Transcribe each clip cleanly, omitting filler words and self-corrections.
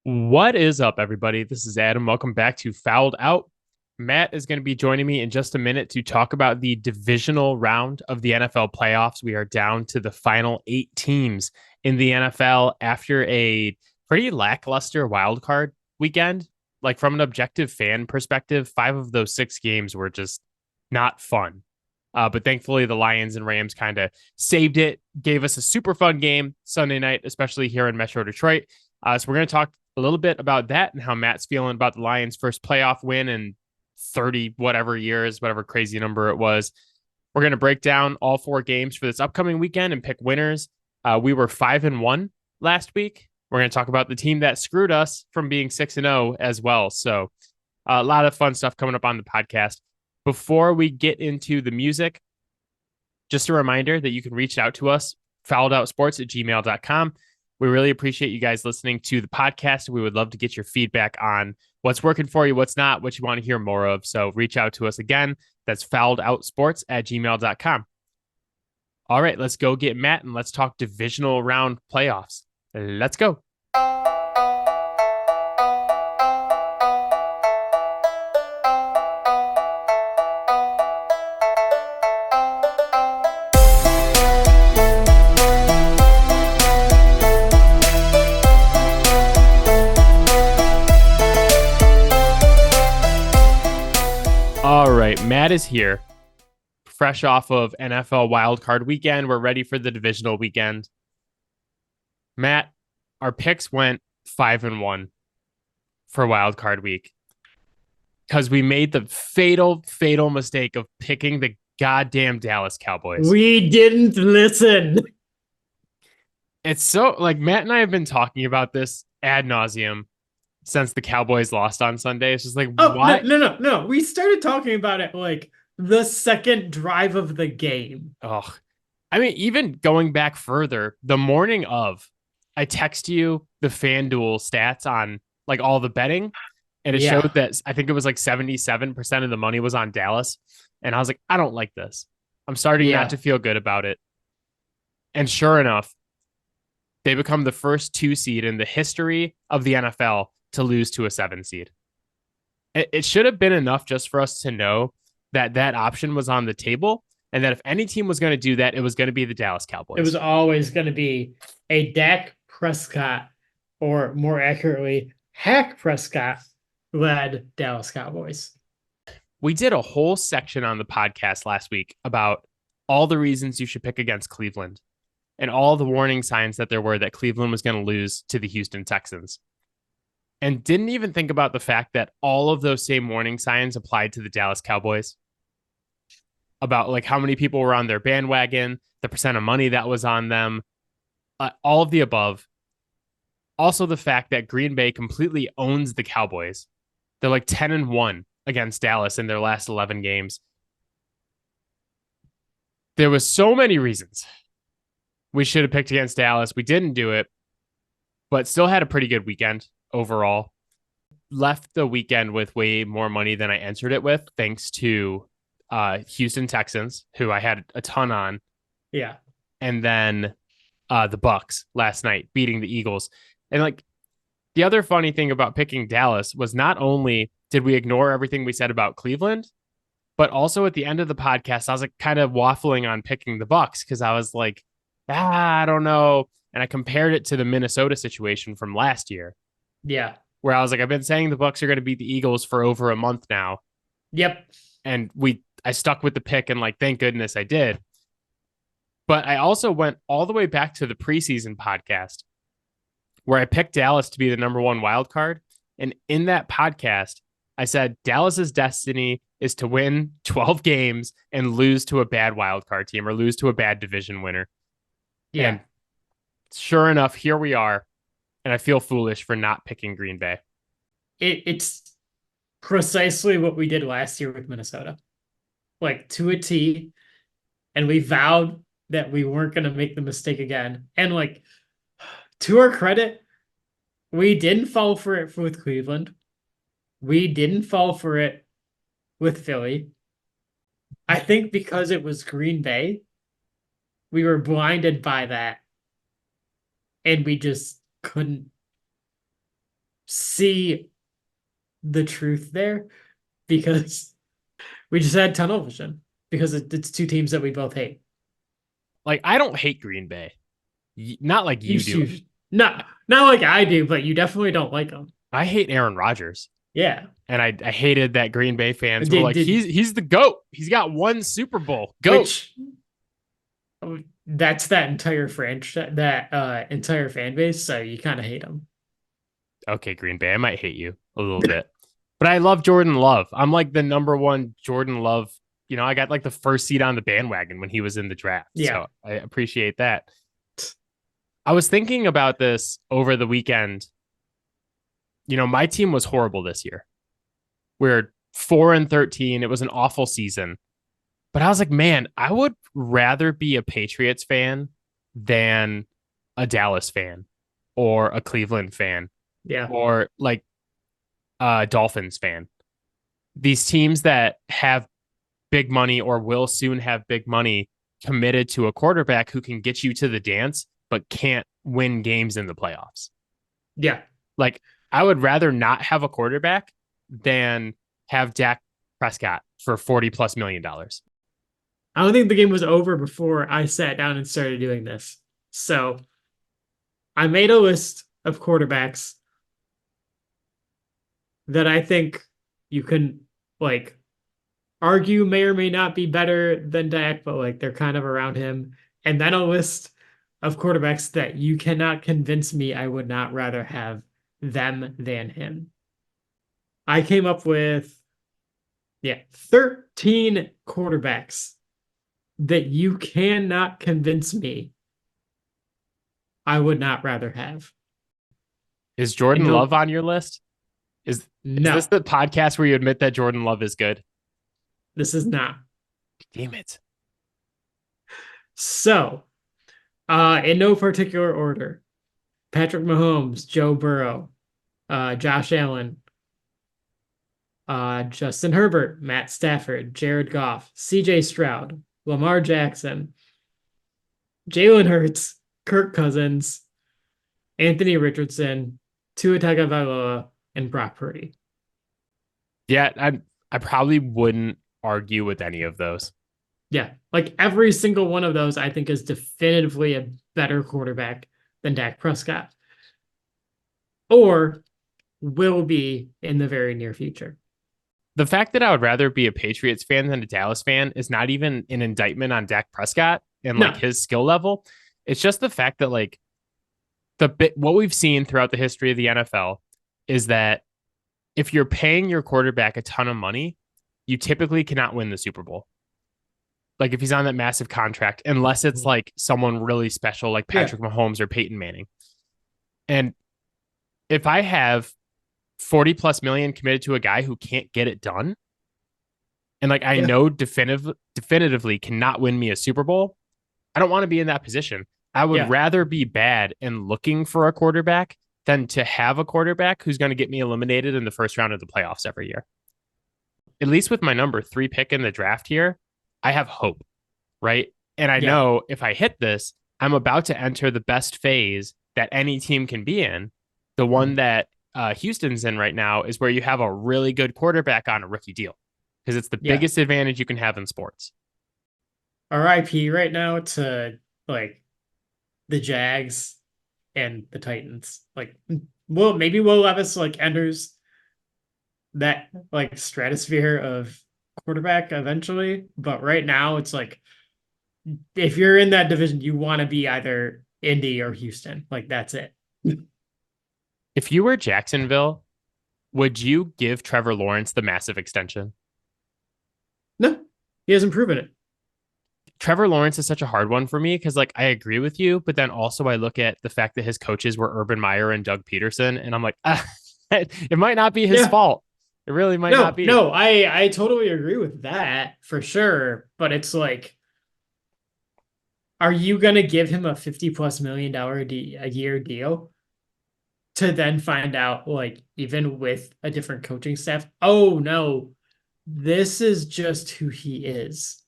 What is up, everybody? This is Adam. Welcome back to Fouled Out. Matt is going to be joining me in just a minute to talk about the divisional round of the NFL playoffs. We are down to the final 8 teams in the NFL after a pretty lackluster wildcard weekend. Like, from an objective fan perspective, 5 of those 6 games were just not fun. But thankfully, the Lions and Rams kind of saved it, gave us a super fun game Sunday night, especially here in Metro Detroit. So we're going to talk a little bit about that and how Matt's feeling about the Lions' first playoff win in 30 whatever years, whatever crazy number it was. We're going to break down all 4 games for this upcoming weekend and pick winners. We were 5-1 last week. We're going to talk about the team that screwed us from being 6-0 as well. So a lot of fun stuff coming up on the podcast. Before we get into the music, just a reminder that you can reach out to us, FowledOutSports@gmail.com. We really appreciate you guys listening to the podcast. We would love to get your feedback on what's working for you, what's not, what you want to hear more of. So reach out to us again. That's FowledOutSports@gmail.com. All right, let's go get Matt and let's talk divisional round playoffs. Let's go. All right, Matt is here, fresh off of NFL wildcard weekend. We're ready for the divisional weekend. Matt, our picks went 5-1 for wildcard week because we made the fatal mistake of picking the goddamn Dallas Cowboys. We didn't listen. It's so like Matt and I have been talking about this ad nauseum since the Cowboys lost on Sunday. It's just like, why? No. We started talking about it like the second drive of the game. Oh, I mean, even going back further, the morning of, I text you the FanDuel stats on like all the betting, and it showed that I think it was like 77% of the money was on Dallas. And I was like, I don't like this. I'm starting not to feel good about it. And sure enough, they become the first 2 seed in the history of the NFL to lose to a 7 seed. It should have been enough just for us to know that that option was on the table, and that if any team was going to do that, it was going to be the Dallas Cowboys. It was always going to be a Dak Prescott, or more accurately, Hack Prescott led Dallas Cowboys. We did a whole section on the podcast last week about all the reasons you should pick against Cleveland and all the warning signs that there were that Cleveland was going to lose to the Houston Texans. And didn't even think about the fact that all of those same warning signs applied to the Dallas Cowboys, about like how many people were on their bandwagon, the percent of money that was on them, all of the above. Also, the fact that Green Bay completely owns the Cowboys. They're like 10-1 against Dallas in their last 11 games. There was so many reasons we should have picked against Dallas. We didn't do it, but still had a pretty good weekend overall. Left the weekend with way more money than I entered it with, thanks to Houston Texans, who I had a ton on. Yeah. And then the Bucks last night beating the Eagles. And like the other funny thing about picking Dallas was not only did we ignore everything we said about Cleveland, but also at the end of the podcast, I was like kind of waffling on picking the Bucks because I was like, I don't know. And I compared it to the Minnesota situation from last year. Yeah. Where I was like, I've been saying the Bucks are going to beat the Eagles for over a month now. Yep. And I stuck with the pick, and like, thank goodness I did. But I also went all the way back to the preseason podcast where I picked Dallas to be the number 1 wild card. And in that podcast, I said Dallas's destiny is to win 12 games and lose to a bad wild card team or lose to a bad division winner. Yeah. And sure enough, here we are. And I feel foolish for not picking Green Bay. It's precisely what we did last year with Minnesota. Like, to a T. And we vowed that we weren't going to make the mistake again. And like, to our credit, we didn't fall for it with Cleveland. We didn't fall for it with Philly. I think because it was Green Bay, we were blinded by that. And we just couldn't see the truth there because we just had tunnel vision because it's two teams that we both hate. Like, I don't hate Green Bay. Not like you do. No, not like I do, but you definitely don't like them. I hate Aaron Rodgers. Yeah. And I hated that Green Bay fans were Did, like, did he's the GOAT. He's got one Super Bowl. GOAT. which that's that entire franchise, that entire fan base. So you kind of hate them. Okay, Green Bay, I might hate you a little bit. But I love Jordan Love. I'm like the number one Jordan Love. You know, I got like the first seat on the bandwagon when he was in the draft. Yeah. So I appreciate that. I was thinking about this over the weekend. You know, my team was horrible this year. We're 4-13. It was an awful season. But I was like, man, I would rather be a Patriots fan than a Dallas fan or a Cleveland fan. Yeah. Or like a Dolphins fan. These teams that have big money or will soon have big money committed to a quarterback who can get you to the dance but can't win games in the playoffs. Yeah. Like, I would rather not have a quarterback than have Dak Prescott for $40+ million. I don't think the game was over before I sat down and started doing this. So I made a list of quarterbacks that I think you can like argue may or may not be better than Dak, but like they're kind of around him. And then a list of quarterbacks that you cannot convince me I would not rather have them than him. I came up with 13 quarterbacks that you cannot convince me I would not rather have. Is Jordan Love on your list? Is this the podcast where you admit that Jordan Love is good? This is not. Damn it. So, in no particular order, Patrick Mahomes, Joe Burrow, Josh Allen, Justin Herbert, Matt Stafford, Jared Goff, CJ Stroud, Lamar Jackson, Jalen Hurts, Kirk Cousins, Anthony Richardson, Tua Tagovailoa, and Brock Purdy. Yeah, I probably wouldn't argue with any of those. Yeah, like every single one of those, I think is definitively a better quarterback than Dak Prescott, or will be in the very near future. The fact that I would rather be a Patriots fan than a Dallas fan is not even an indictment on Dak Prescott and like his skill level. It's just the fact that like what we've seen throughout the history of the NFL is that if you're paying your quarterback a ton of money, you typically cannot win the Super Bowl. Like if he's on that massive contract, unless it's like someone really special like Patrick Mahomes or Peyton Manning. And if I have $40+ million committed to a guy who can't get it done, and like I know definitively cannot win me a Super Bowl, I don't want to be in that position. I would rather be bad and looking for a quarterback than to have a quarterback who's going to get me eliminated in the first round of the playoffs every year. At least with my number 3 pick in the draft here, I have hope, right? And I know if I hit this, I'm about to enter the best phase that any team can be in. The one that Houston's in right now is where you have a really good quarterback on a rookie deal because it's the biggest advantage you can have in sports. RIP right now to like the Jags and the Titans. Like, well, maybe Will Levis like enters that like stratosphere of quarterback eventually, but right now it's like if you're in that division, you want to be either Indy or Houston. Like that's it. If you were Jacksonville, would you give Trevor Lawrence the massive extension? No, he hasn't proven it. Trevor Lawrence is such a hard one for me because, like, I agree with you, but then also I look at the fact that his coaches were Urban Meyer and Doug Peterson, and I'm like, it might not be his fault. It really might not be. No, I totally agree with that for sure. But it's like, are you going to give him a $50+ million a year deal to then find out, like, even with a different coaching staff, oh no, this is just who he is.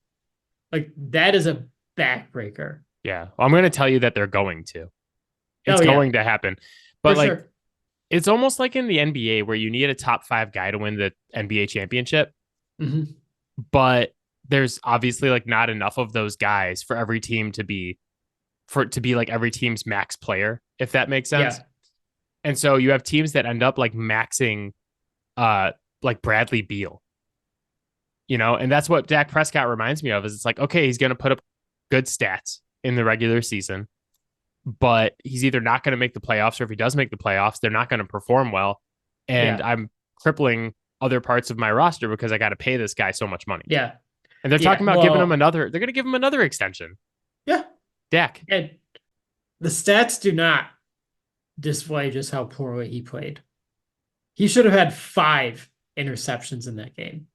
Like, that is a backbreaker. Yeah. Well, I'm going to tell you that they're going to. It's going to happen. But, for like, It's almost like in the NBA where you need a top 5 guy to win the NBA championship, Mm-hmm. but there's obviously like not enough of those guys for every team to be for it to be like every team's max player, if that makes sense. Yeah. And so you have teams that end up like maxing like Bradley Beal, and that's what Dak Prescott reminds me of is it's like, okay, he's going to put up good stats in the regular season, but he's either not going to make the playoffs or if he does make the playoffs, they're not going to perform well. And Yeah. I'm crippling other parts of my roster because I got to pay this guy so much money. Yeah. And they're talking Yeah. about Well, they're going to give him another extension. yeah. Dak. And the stats do not display just how poorly he played. He should have had 5 interceptions in that game.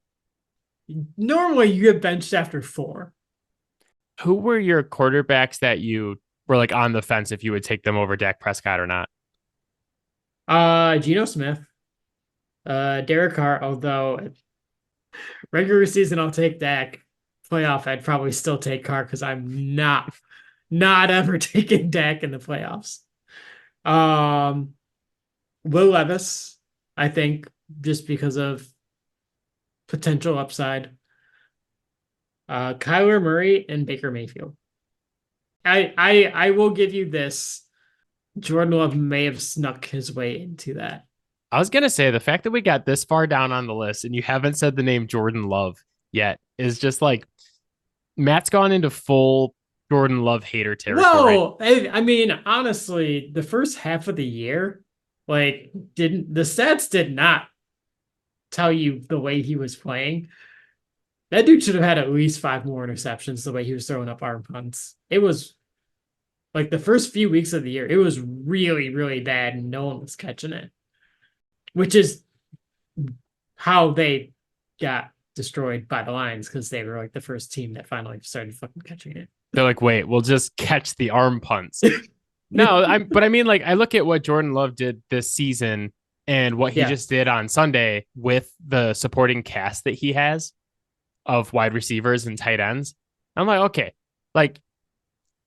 Normally, you get benched after 4. Who were your quarterbacks that you were like on the fence if you would take them over Dak Prescott or not? Geno Smith, Derek Carr. Although regular season, I'll take Dak. Playoff, I'd probably still take Carr because I'm not ever taking Dak in the playoffs. Um, Will Levis, I think, just because of potential upside. Kyler Murray and Baker Mayfield. I will give you this. Jordan Love may have snuck his way into that. I was going to say the fact that we got this far down on the list and you haven't said the name Jordan Love yet is just like Matt's gone into full Jordan Love hater territory. No, I mean, honestly, the first half of the year, like, the stats did not tell you the way he was playing. That dude should have had at least 5 more interceptions the way he was throwing up arm punts. It was like the first few weeks of the year, it was really, really bad and no one was catching it, which is how they got destroyed by the Lions because they were like the first team that finally started fucking catching it. They're like, wait, we'll just catch the arm punts. But I mean, like, I look at what Jordan Love did this season and what he just did on Sunday with the supporting cast that he has of wide receivers and tight ends. I'm like, okay, like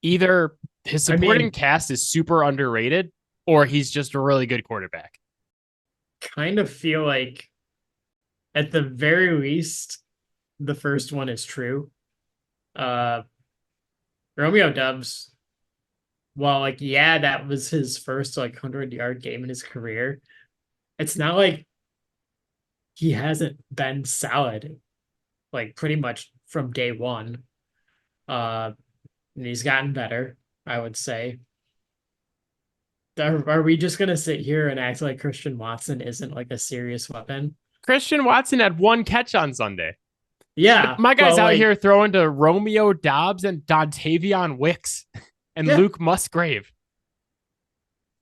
either his supporting cast is super underrated or he's just a really good quarterback. Kind of feel like at the very least, the first one is true. Romeo Doubs, well, like, yeah, that was his first like 100-yard game in his career. It's not like he hasn't been solid, like pretty much from day one. And he's gotten better, I would say. Are we just gonna sit here and act like Christian Watson isn't like a serious weapon? Christian Watson had 1 catch on Sunday. Yeah, my guy's out here throwing to Romeo Doubs and Dontavion Wicks and Luke Musgrave.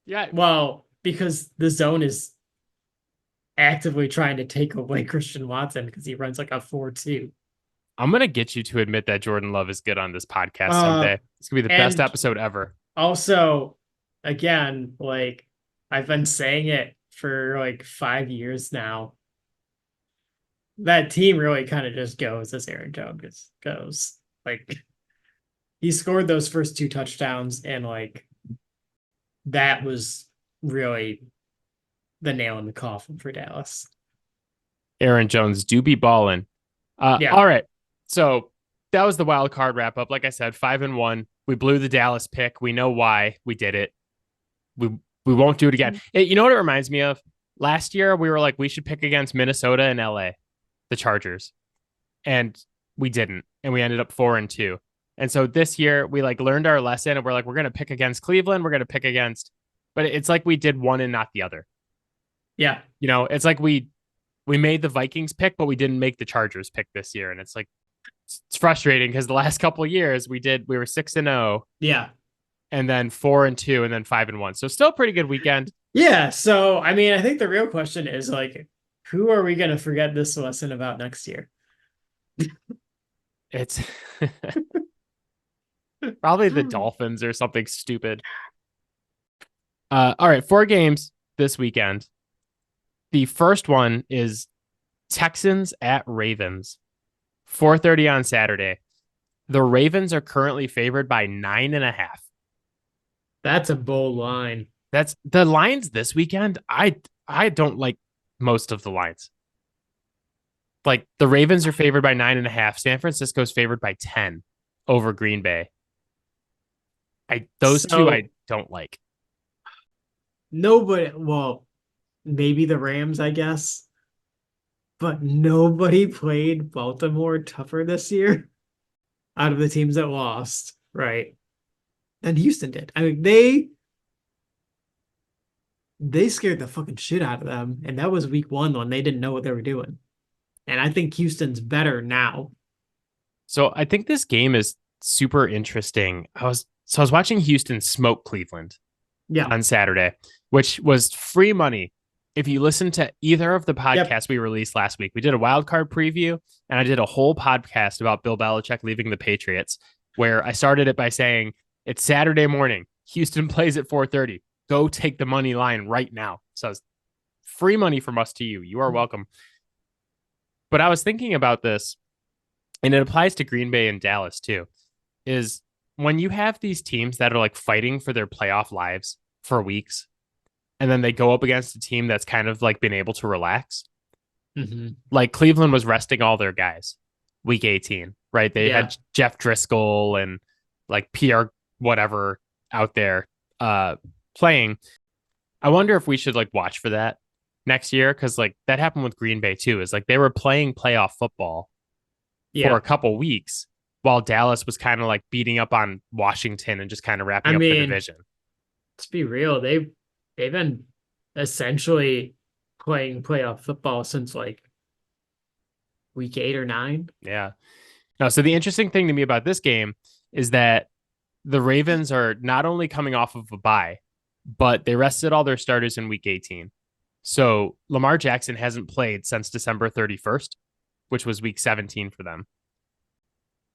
Yeah. Well, because the zone is actively trying to take away Christian Watson because he runs like a 4.2. I'm going to get you to admit that Jordan Love is good on this podcast someday. It's going to be the best episode ever. Also, again, like I've been saying it for like 5 years now. That team really kind of just goes as Aaron Jones goes. Like he scored those first 2 touchdowns and like that was really the nail in the coffin for Dallas. Aaron Jones do be balling. All right. So that was the wild card wrap up. Like I said, 5-1. We blew the Dallas pick. We know why we did it. We won't do it again. You know what it reminds me of? Last year, we were like, we should pick against Minnesota and LA, the Chargers. And we didn't. And we ended up 4-2. And so this year, we like learned our lesson and we're like, we're going to pick against Cleveland. We're going to pick against, but it's like we did one and not the other. Yeah. It's like we made the Vikings pick, but we didn't make the Chargers pick this year. And it's like, it's frustrating because the last couple of years we were 6-0. Yeah. And then 4-2 and then 5-1. So still a pretty good weekend. Yeah. So, I mean, I think the real question is like, who are we going to forget this lesson about next year? It's probably the Dolphins or something stupid. All right. 4 games this weekend. The first one is Texans at Ravens, 4:30 on Saturday. The Ravens are currently favored by 9.5. That's a bold line. That's the lines this weekend. I don't like most of the lines. Like the Ravens are favored by 9.5. San Francisco's favored by 10 over Green Bay. Those two So I don't like. nobody, well, maybe the Rams, I guess, but nobody played Baltimore tougher this year out of the teams that lost, right? And Houston did. I mean, they scared the fucking shit out of them, and that was week one when they didn't know what they were doing. And I think Houston's better now. So I think this game is super interesting. I was watching Houston smoke Cleveland Yeah. on Saturday, which was free money. If you listen to either of the Yep. podcasts we released last week, we did a wild card preview and I did a whole podcast about Bill Belichick leaving the Patriots, where I started it by saying it's Saturday morning. Houston plays at 4:30. Go take the money line right now. So it's free money from us to you. You are welcome. But I was thinking about this, and it applies to Green Bay and Dallas too, is when you have these teams that are like fighting for their playoff lives for weeks, and then they go up against a team that's kind of like been able to relax. Mm-hmm. Like Cleveland was resting all their guys week 18, right? They had Jeff Driscoll and like PR whatever out there playing. I wonder if we should like watch for that next year, because like that happened with Green Bay too. Is like they were playing playoff football for a couple weeks while Dallas was kind of like beating up on Washington and just kind of wrapping up the division. Let's be real. They've been essentially playing playoff football since like week 8 or 9. Yeah. No, so the interesting thing to me about this game is that the Ravens are not only coming off of a bye, but they rested all their starters in week 18. So Lamar Jackson hasn't played since December 31st, which was week 17 for them.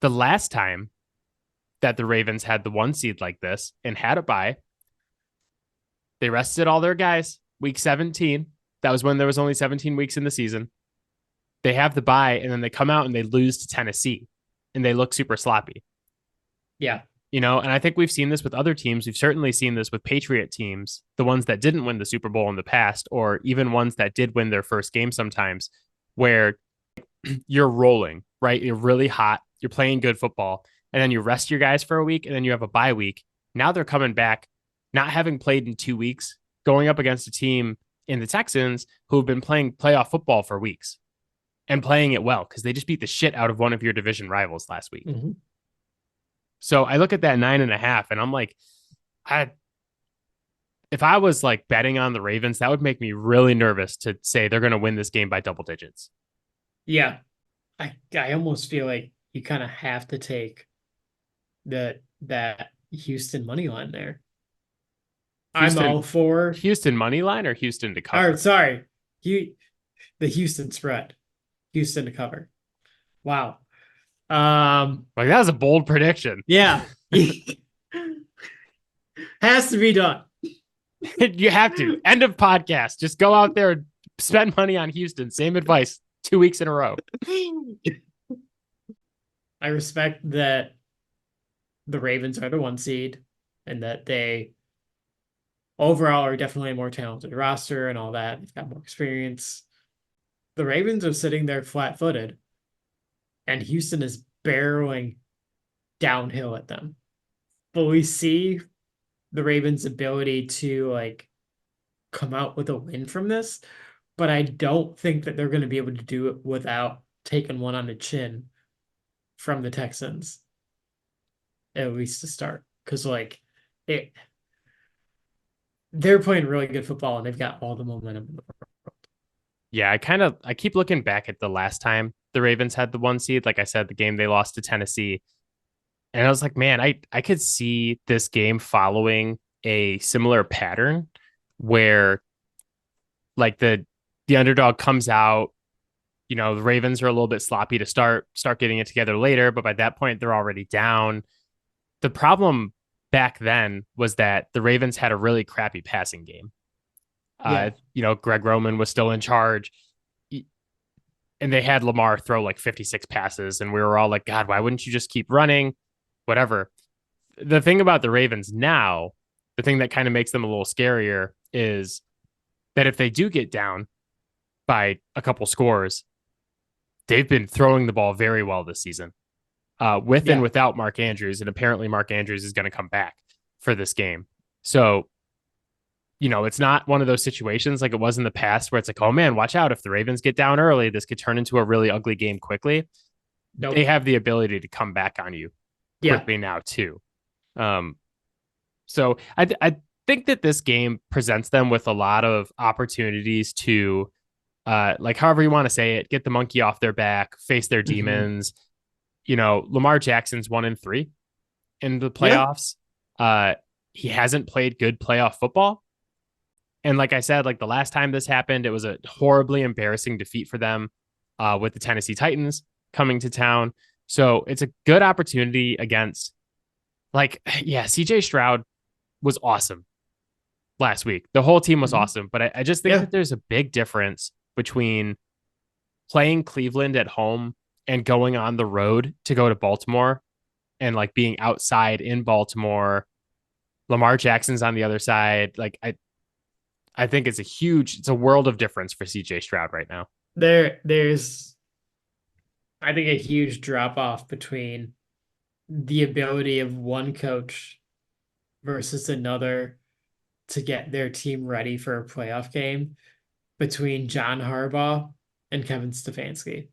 The last time that the Ravens had the 1 seed like this and had a bye, they rested all their guys week 17. That was when there was only 17 weeks in the season. They have the bye, and then they come out and they lose to Tennessee, and they look super sloppy. Yeah. You know, and I think we've seen this with other teams. We've certainly seen this with Patriot teams, the ones that didn't win the Super Bowl in the past, or even ones that did win their first game sometimes, where you're rolling, right? You're really hot. You're playing good football, and then you rest your guys for a week, and then you have a bye week. Now they're coming back, not having played in 2 weeks, going up against a team in the Texans who have been playing playoff football for weeks and playing it well because they just beat the shit out of one of your division rivals last week. Mm-hmm. So I look at that 9.5 and I'm like, if I was like betting on the Ravens, that would make me really nervous to say they're going to win this game by double digits. Yeah. I almost feel like you kind of have to take that Houston money line there. Houston, I'm all for Houston money line or Houston to cover. Sorry. The Houston spread. Houston to cover. Wow. Like that was a bold prediction. Yeah. Has to be done. You have to. End of podcast. Just go out there and spend money on Houston. Same advice 2 weeks in a row. I respect that the Ravens are the 1 seed and that they overall are definitely a more talented roster and all that. They've got more experience. The Ravens are sitting there flat-footed, and Houston is barreling downhill at them. But we see the Ravens' ability to like come out with a win from this, but I don't think that they're going to be able to do it without taking one on the chin from the Texans, at least to start. Because like they're playing really good football and they've got all the momentum in the world. Yeah, I keep looking back at the last time the Ravens had the 1 seed. Like I said, the game they lost to Tennessee. And I was like, man, I could see this game following a similar pattern where like the underdog comes out, you know, the Ravens are a little bit sloppy to start getting it together later, but by that point they're already down. The problem back then was that the Ravens had a really crappy passing game. You know, Greg Roman was still in charge and they had Lamar throw like 56 passes and we were all like, God, why wouldn't you just keep running? Whatever. The thing about the Ravens now, the thing that kind of makes them a little scarier is that if they do get down by a couple scores, they've been throwing the ball very well this season, with and Yeah. without Mark Andrews. And apparently Mark Andrews is going to come back for this game. So, it's not one of those situations like it was in the past where it's like, oh man, watch out. If the Ravens get down early, this could turn into a really ugly game quickly. They Nope. have the ability to come back on you Yeah. quickly now too. Um, so I think that this game presents them with a lot of opportunities to, like however you want to say it, get the monkey off their back, face their Hmm. demons. Lamar Jackson's 1-3 in the Yeah. playoffs. He hasn't played good playoff football. And like I said, like the last time this happened, it was a horribly embarrassing defeat for them, with the Tennessee Titans coming to town. So it's a good opportunity against, like, yeah, CJ Stroud was awesome last week. The whole team was Hmm. awesome. But I just think Yeah. that there's a big difference between playing Cleveland at home and going on the road to go to Baltimore and like being outside in Baltimore. Lamar Jackson's on the other side. Like I think it's a world of difference for CJ Stroud right now. There's I think a huge drop off between the ability of one coach versus another to get their team ready for a playoff game between John Harbaugh and Kevin Stefanski.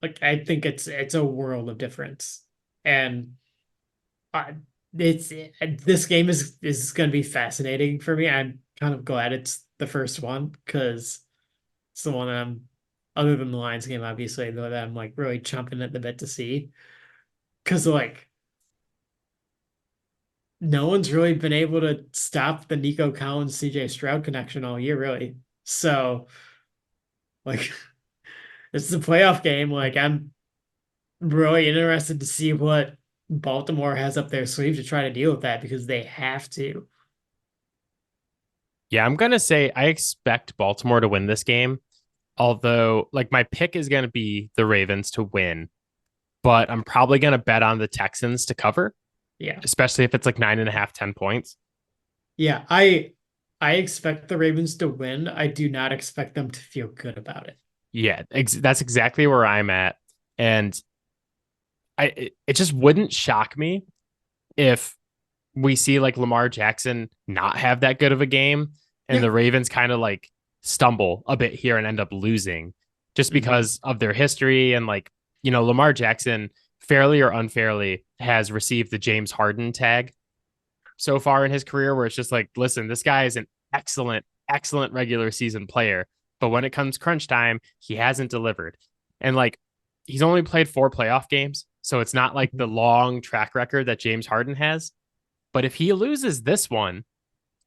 Like I think it's a world of difference. And I, it's this game is going to be fascinating for me. I'm kind of glad it's the first one because it's the one that I'm, other than the Lions game, obviously, though, that I'm like really chomping at the bit to see. Because like no one's really been able to stop the Nico Collins CJ Stroud connection all year, really. So like it's the playoff game. Like I'm really interested to see what Baltimore has up their sleeve to try to deal with that because they have to. Yeah, I'm gonna say I expect Baltimore to win this game. Although, like my pick is gonna be the Ravens to win, but I'm probably gonna bet on the Texans to cover, Yeah. especially if it's like 9.5, 10 points. Yeah. I expect the Ravens to win. I do not expect them to feel good about it. Yeah, that's exactly where I'm at. And it just wouldn't shock me if we see like Lamar Jackson not have that good of a game and Yeah. the Ravens kind of like stumble a bit here and end up losing just Hmm. because of their history. And like, Lamar Jackson, fairly or unfairly, has received the James Harden tag so far in his career, where it's just like, listen, this guy is an excellent, excellent regular season player. But when it comes crunch time, he hasn't delivered. And like, he's only played 4 playoff games. So it's not like the long track record that James Harden has. But if he loses this one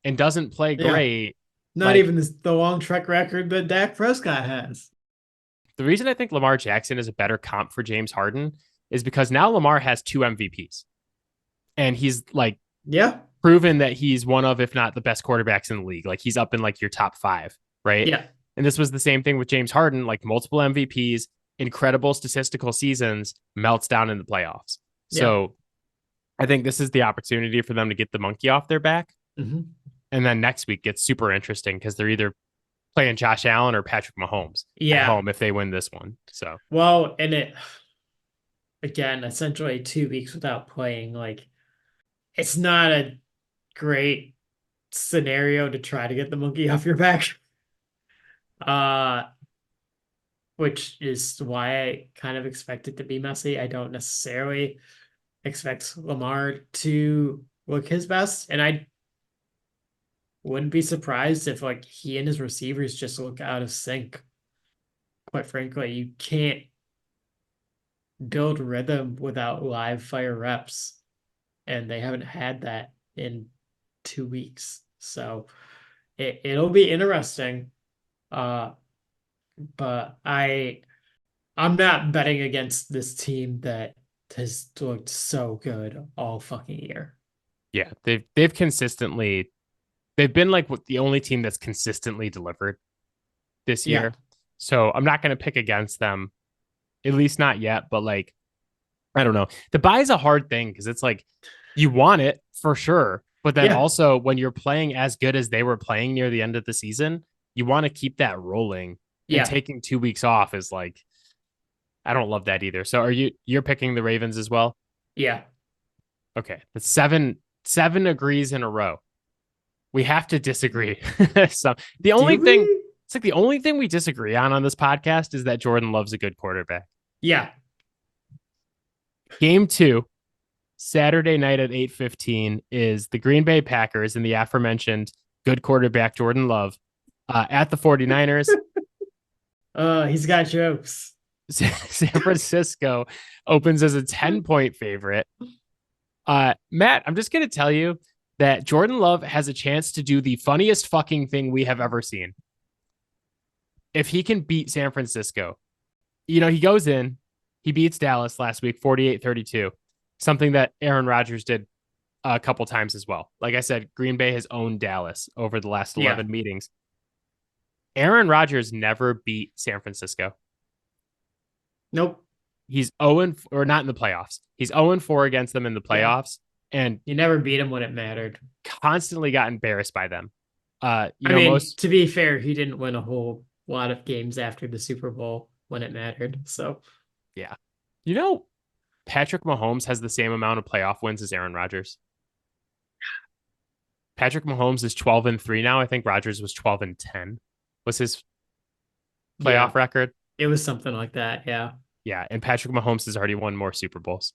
and doesn't play Yeah. great, Not like even the long track record that Dak Prescott has. the reason I think Lamar Jackson is a better comp for James Harden is because now Lamar has 2 MVPs and he's like Yeah. proven that he's one of, if not the best quarterbacks in the league. Like he's up in like your top 5, right? Yeah. And this was the same thing with James Harden, like multiple MVPs, incredible statistical seasons, melts down in the playoffs. Yeah. So I think this is the opportunity for them to get the monkey off their back. Hmm. And then next week gets super interesting because they're either playing Josh Allen or Patrick Mahomes at Yeah. home if they win this one. So Well, and it again, essentially 2 weeks without playing, like it's not a great scenario to try to get the monkey off your back. Uh, which is why I kind of expect it to be messy. I don't necessarily expect Lamar to look his best, and I wouldn't be surprised if like he and his receivers just look out of sync. Quite frankly, you can't build rhythm without live fire reps, and they haven't had that in 2 weeks. So it'll be interesting. Uh, but I'm not betting against this team that has looked so good all fucking year. yeah, they've been like the only team that's consistently delivered this Yeah. year. So I'm not going to pick against them, at least not yet. But like, I don't know. The buy is a hard thing because it's like you want it for sure, But then Yeah. also when you're playing as good as they were playing near the end of the season, you want to keep that rolling. And Yeah. taking 2 weeks off is like, I don't love that either. So you're picking the Ravens as well? Yeah. Okay. That's seven agrees in a row. We have to disagree. So the only Do thing we? it's like the only thing we disagree on this podcast is that Jordan Love's a good quarterback. Yeah. Game 2, Saturday night at 8:15 is the Green Bay Packers and the aforementioned good quarterback Jordan Love at the 49ers. He's got jokes. San Francisco opens as a 10-point favorite. Matt, I'm just going to tell you that Jordan Love has a chance to do the funniest fucking thing we have ever seen. If he can beat San Francisco, he goes in, he beats Dallas last week 48-32, something that Aaron Rodgers did a couple times as well. Like I said, Green Bay has owned Dallas over the last 11 meetings. Aaron Rodgers never beat San Francisco. Nope. He's 0 or not in the playoffs. He's 0-4 against them in the playoffs, and you never beat him when it mattered. Constantly got embarrassed by them. To be fair, he didn't win a whole lot of games after the Super Bowl when it mattered. So, yeah. Patrick Mahomes has the same amount of playoff wins as Aaron Rodgers. Patrick Mahomes is 12-3 now. I think Rodgers was 12-10. Was his playoff record? It was something like that. Yeah. Yeah. And Patrick Mahomes has already won more Super Bowls.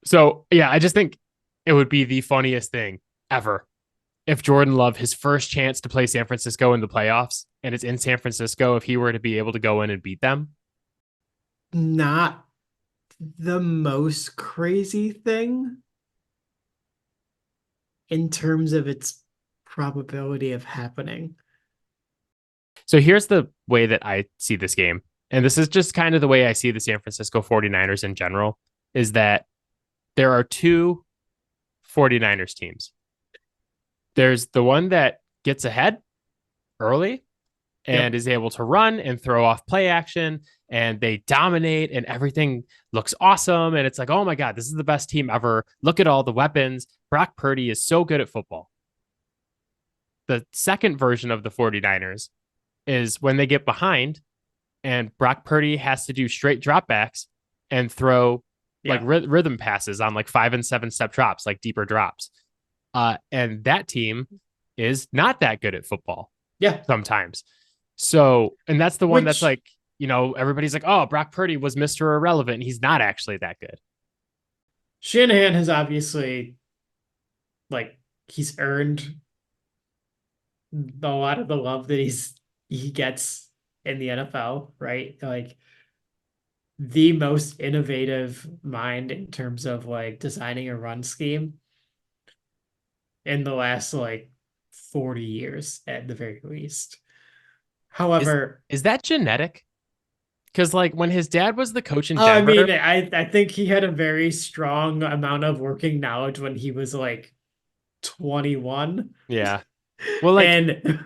So, yeah, I just think it would be the funniest thing ever if Jordan Love, his first chance to play San Francisco in the playoffs, and it's in San Francisco, if he were to be able to go in and beat them. Not the most crazy thing in terms of its probability of happening. So here's the way that I see this game. And this is just kind of the way I see the San Francisco 49ers in general, is that there are two 49ers teams. There's the one that gets ahead early and is able to run and throw off play action, and they dominate and everything looks awesome. And it's like, oh my God, this is the best team ever. Look at all the weapons. Brock Purdy is so good at football. The second version of the 49ers is when they get behind and Brock Purdy has to do straight dropbacks and throw like rhythm passes on like 5 and 7 step drops, like deeper drops. And that team is not that good at football. Yeah. Sometimes. So, and that's the one that's like, everybody's like, oh, Brock Purdy was Mr. Irrelevant. He's not actually that good. Shanahan has obviously, he's earned a lot of the love that he gets in the NFL, right? Like the most innovative mind in terms of designing a run scheme in the last 40 years at the very least. However, is that genetic? Because when his dad was the coach in Denver, I think he had a very strong amount of working knowledge when he was 21. Yeah. Well, and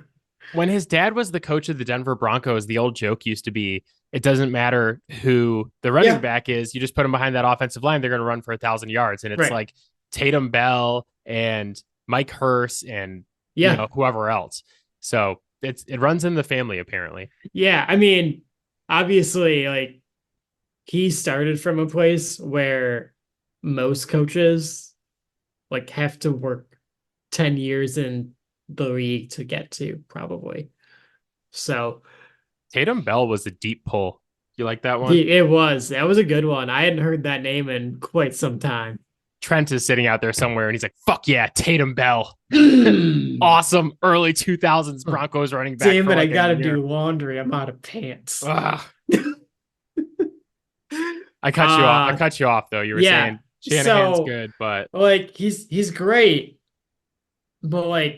when his dad was the coach of the Denver Broncos, the old joke used to be, it doesn't matter who the running back is. You just put them behind that offensive line. They're going to run for 1,000 yards. And it's like Tatum Bell and Mike Hurst and whoever else. So it runs in the family, apparently. Yeah. I mean, obviously, he started from a place where most coaches have to work 10 years in the league to get to, probably. So Tatum Bell was a deep pull. You like that one? That was a good one. I hadn't heard that name in quite some time. Trent is sitting out there somewhere and he's like, fuck yeah, Tatum Bell. Awesome early 2000s Broncos running back. Damn it, I gotta do laundry. I'm out of pants. I cut you off. I cut you off though. You were saying Shanahan's good, but he's great. But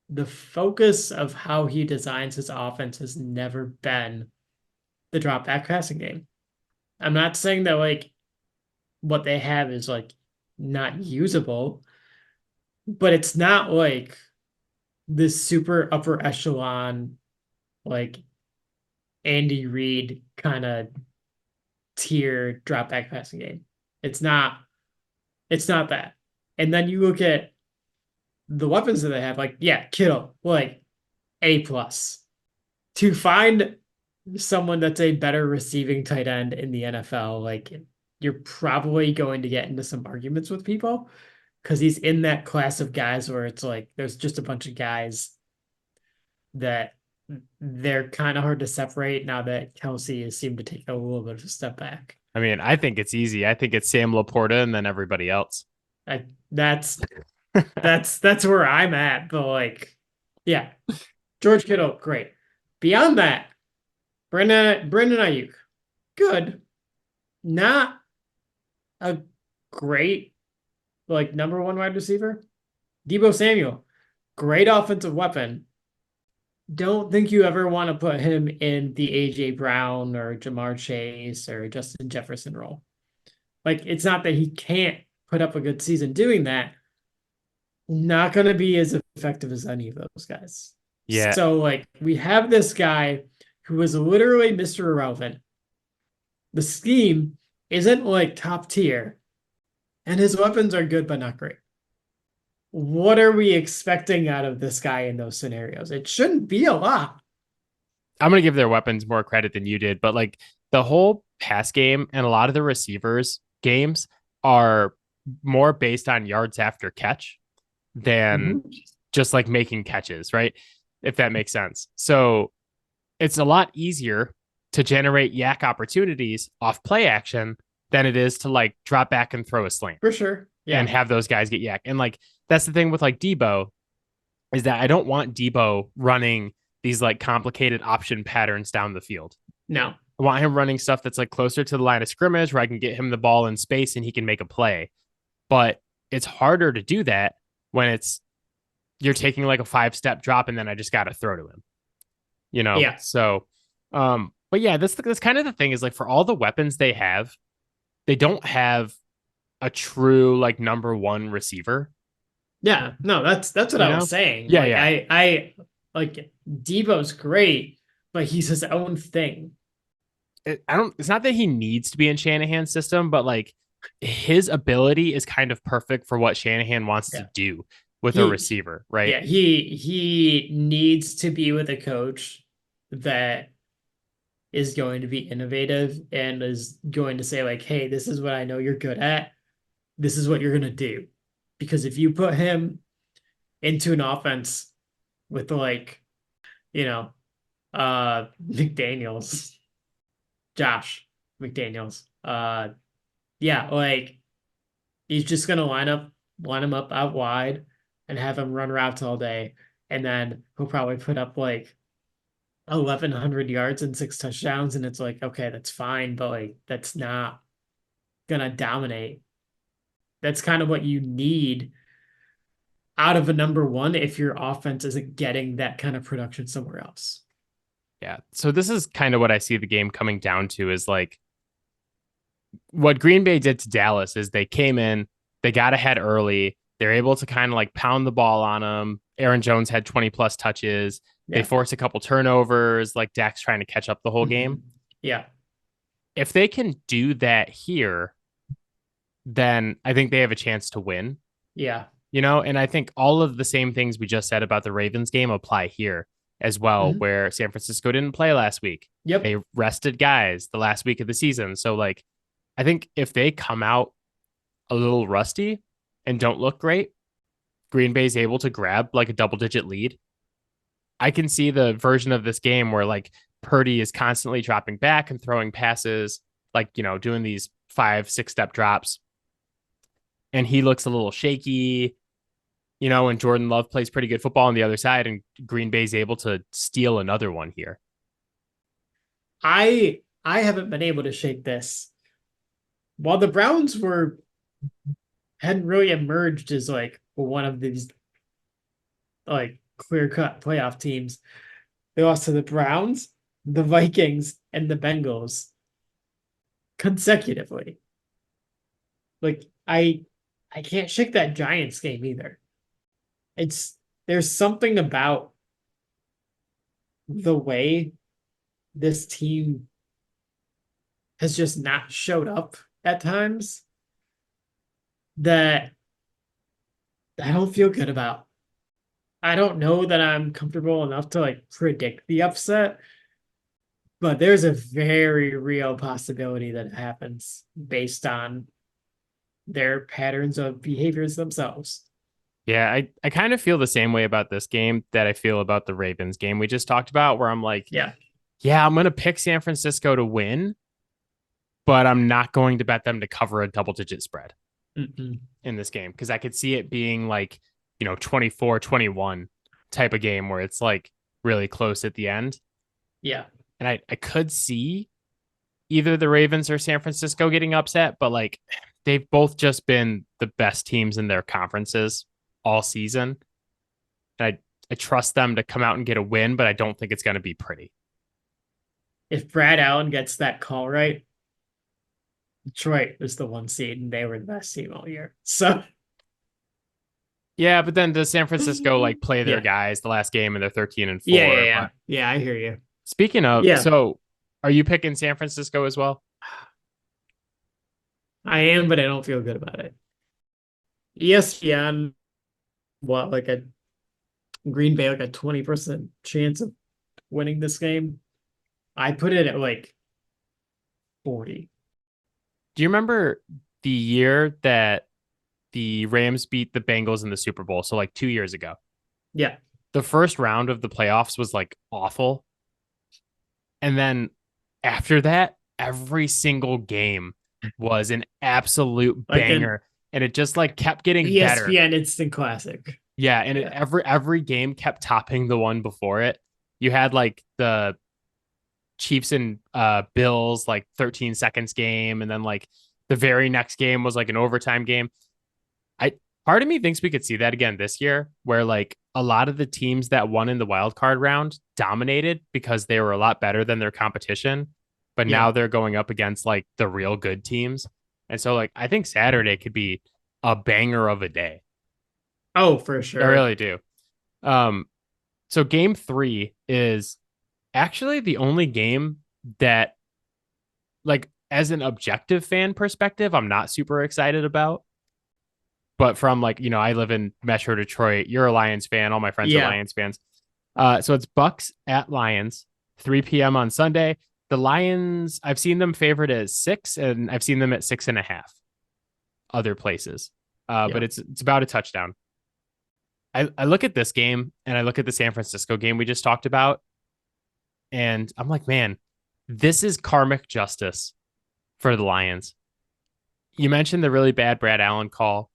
the focus of how he designs his offense has never been the drop back passing game. I'm not saying that what they have is not usable, but it's not this super upper echelon Andy Reid kind of tier drop back passing game. It's not that. And then you look at the weapons that they have, like, yeah, Kittle, like A plus. To find someone that's a better receiving tight end in the NFL, like you're probably going to get into some arguments with people because he's in that class of guys where it's like there's just a bunch of guys that they're kind of hard to separate now that Kelsey has seemed to take a little bit of a step back. I mean, I think it's easy. I think it's Sam Laporta and then everybody else. I that's that's where I'm at, but like, yeah, George Kittle, great. Beyond that, Brandon Ayuk, good. Not a great like number one wide receiver. Deebo Samuel, great offensive weapon. Don't think you ever want to put him in the AJ Brown or Jamar Chase or Justin Jefferson role. Like, it's not that he can't put up a good season doing that. Not going to be as effective as any of those guys. Yeah. So, like, we have this guy who is literally Mr. Irrelevant. The scheme isn't like top tier, and his weapons are good but not great. What are we expecting out of this guy in those scenarios? It shouldn't be a lot. I'm going to give their weapons more credit than you did, but like the whole pass game and a lot of the receivers games are more based on yards after catch than just like making catches, right? If that makes sense. So it's a lot easier to generate yak opportunities off play action than it is to like drop back and throw a slant. For sure. Yeah. And have those guys get yak. And like that's the thing with like Deebo is that I don't want Deebo running these like complicated option patterns down the field. No. I want him running stuff that's like closer to the line of scrimmage where I can get him the ball in space and he can make a play. But it's harder to do that when it's you're taking like a 5-step drop and then I just got to throw to him. You know? Yeah. So but yeah, that's kind of the thing is like for all the weapons they have, they don't have a true like number one receiver. Yeah, no, that's what I was saying. Yeah, like, yeah. I like Deebo's great, but he's his own thing. It's not that he needs to be in Shanahan's system, but like his ability is kind of perfect for what Shanahan wants to do with a receiver, right? Yeah, he needs to be with a coach that is going to be innovative and is going to say like, hey, this is what I know you're good at. This is what you're going to do. Because if you put him into an offense with like, McDaniels, Josh McDaniels, yeah, like he's just going to line him up out wide and have him run routes all day. And then he'll probably put up like 1,100 yards and 6 touchdowns. And it's like, okay, that's fine. But like, that's not going to dominate. That's kind of what you need out of a number one if your offense isn't getting that kind of production somewhere else. Yeah. So this is kind of what I see the game coming down to is like what Green Bay did to Dallas is they came in, they got ahead early. They're able to kind of like pound the ball on them. Aaron Jones had 20 plus touches. Yeah. They forced a couple turnovers, like Dak's trying to catch up the whole game. Yeah. If they can do that here, then I think they have a chance to win. Yeah. And I think all of the same things we just said about the Ravens game apply here as well, where San Francisco didn't play last week. Yep. They rested guys the last week of the season. So like, I think if they come out a little rusty and don't look great, Green Bay's able to grab like a double-digit lead. I can see the version of this game where like Purdy is constantly dropping back and throwing passes, like, doing these 5-6-step drops. And he looks a little shaky, and Jordan Love plays pretty good football on the other side, and Green Bay's able to steal another one here. I haven't been able to shake this. While the Browns hadn't really emerged as like one of these like clear-cut playoff teams, they lost to the Browns, the Vikings, and the Bengals consecutively. Like I can't shake that Giants game either. There's something about the way this team has just not showed up at times that I don't feel good about. I don't know that I'm comfortable enough to like predict the upset, but there's a very real possibility that it happens based on their patterns of behaviors themselves. Yeah, I kind of feel the same way about this game that I feel about the Ravens game we just talked about, where I'm like, Yeah. yeah, I'm going to pick San Francisco to win, but I'm not going to bet them to cover a double digit spread Mm-mm. in this game because I could see it being like, 24-21 type of game where it's like really close at the end. Yeah. And I could see either the Ravens or San Francisco getting upset, but like they've both just been the best teams in their conferences all season. And I trust them to come out and get a win, but I don't think it's going to be pretty. If Brad Allen gets that call right, Detroit was the 1 seed and they were the best team all year. So Yeah, but then does San Francisco like play their yeah. guys the last game and they're 13-4? Yeah. But Yeah, I hear you. speaking of, Yeah, so are you picking San Francisco as well? I am, but I don't feel good about it. ESPN, what, like a Green Bay, like a 20% chance of winning this game. I put it at like 40. Do you remember the year that the Rams beat the Bengals in the Super Bowl? So like 2 years ago. Yeah. The first round of the playoffs was like awful. And then after that, every single game was an absolute Like an banger. And it just like kept getting better. ESPN instant classic. Yeah. And every game kept topping the one before it. You had like the Chiefs and Bills like 13 seconds game. And then like the very next game was like an overtime game. Part of me thinks we could see that again this year, where like a lot of the teams that won in the wild card round dominated because they were a lot better than their competition. But now they're going up against like the real good teams. And so like I think Saturday could be a banger of a day. Oh, for sure. I really do. So game 3 is actually the only game that like as an objective fan perspective, I'm not super excited about. But from like, I live in Metro Detroit. You're a Lions fan. All my friends are Lions fans. So it's Bucks at Lions, 3 p.m. on Sunday. The Lions, I've seen them favored as 6, and I've seen them at 6.5 other places. But it's about a touchdown. I look at this game and I look at the San Francisco game we just talked about, and I'm like, man, this is karmic justice for the Lions. You mentioned the really bad Brad Allen call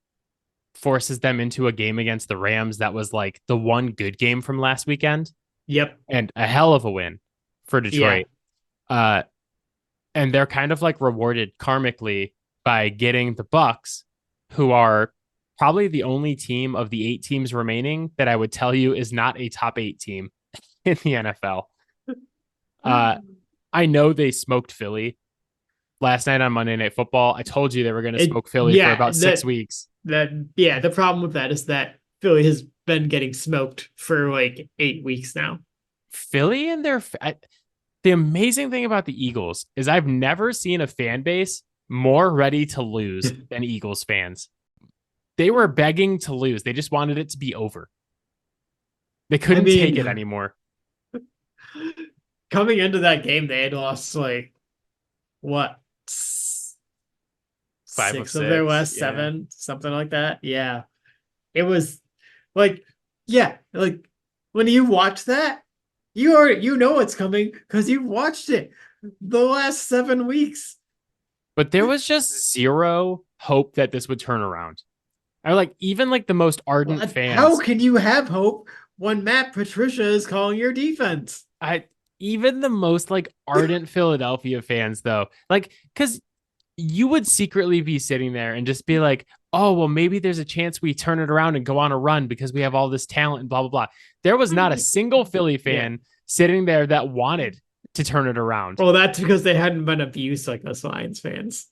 forces them into a game against the Rams that was like the one good game from last weekend. Yep. And a hell of a win for Detroit. And they're kind of like rewarded karmically by getting the Bucks, who are probably the only team of the 8 teams remaining that I would tell you is not a top 8 team in the NFL. I know they smoked Philly last night on Monday Night Football. I told you they were going to smoke Philly for about 6 weeks. The problem with that is that Philly has been getting smoked for like 8 weeks now. Philly and the amazing thing about the Eagles is I've never seen a fan base more ready to lose than Eagles fans. They were begging to lose. They just wanted it to be over. They couldn't take it anymore. Coming into that game, they had lost like what? 6 of their last 7, something like that. Yeah. It was like, like when you watch that, you know what's coming because you watched it the last 7 weeks. But there was just zero hope that this would turn around. I like even like the most ardent fans. How can you have hope when Matt Patricia is calling your defense? Even the most like ardent Philadelphia fans though, like because you would secretly be sitting there and just be like, oh, well, maybe there's a chance we turn it around and go on a run because we have all this talent and blah, blah, blah. There was not a single Philly fan sitting there that wanted to turn it around. Well, that's because they hadn't been abused like us Lions fans.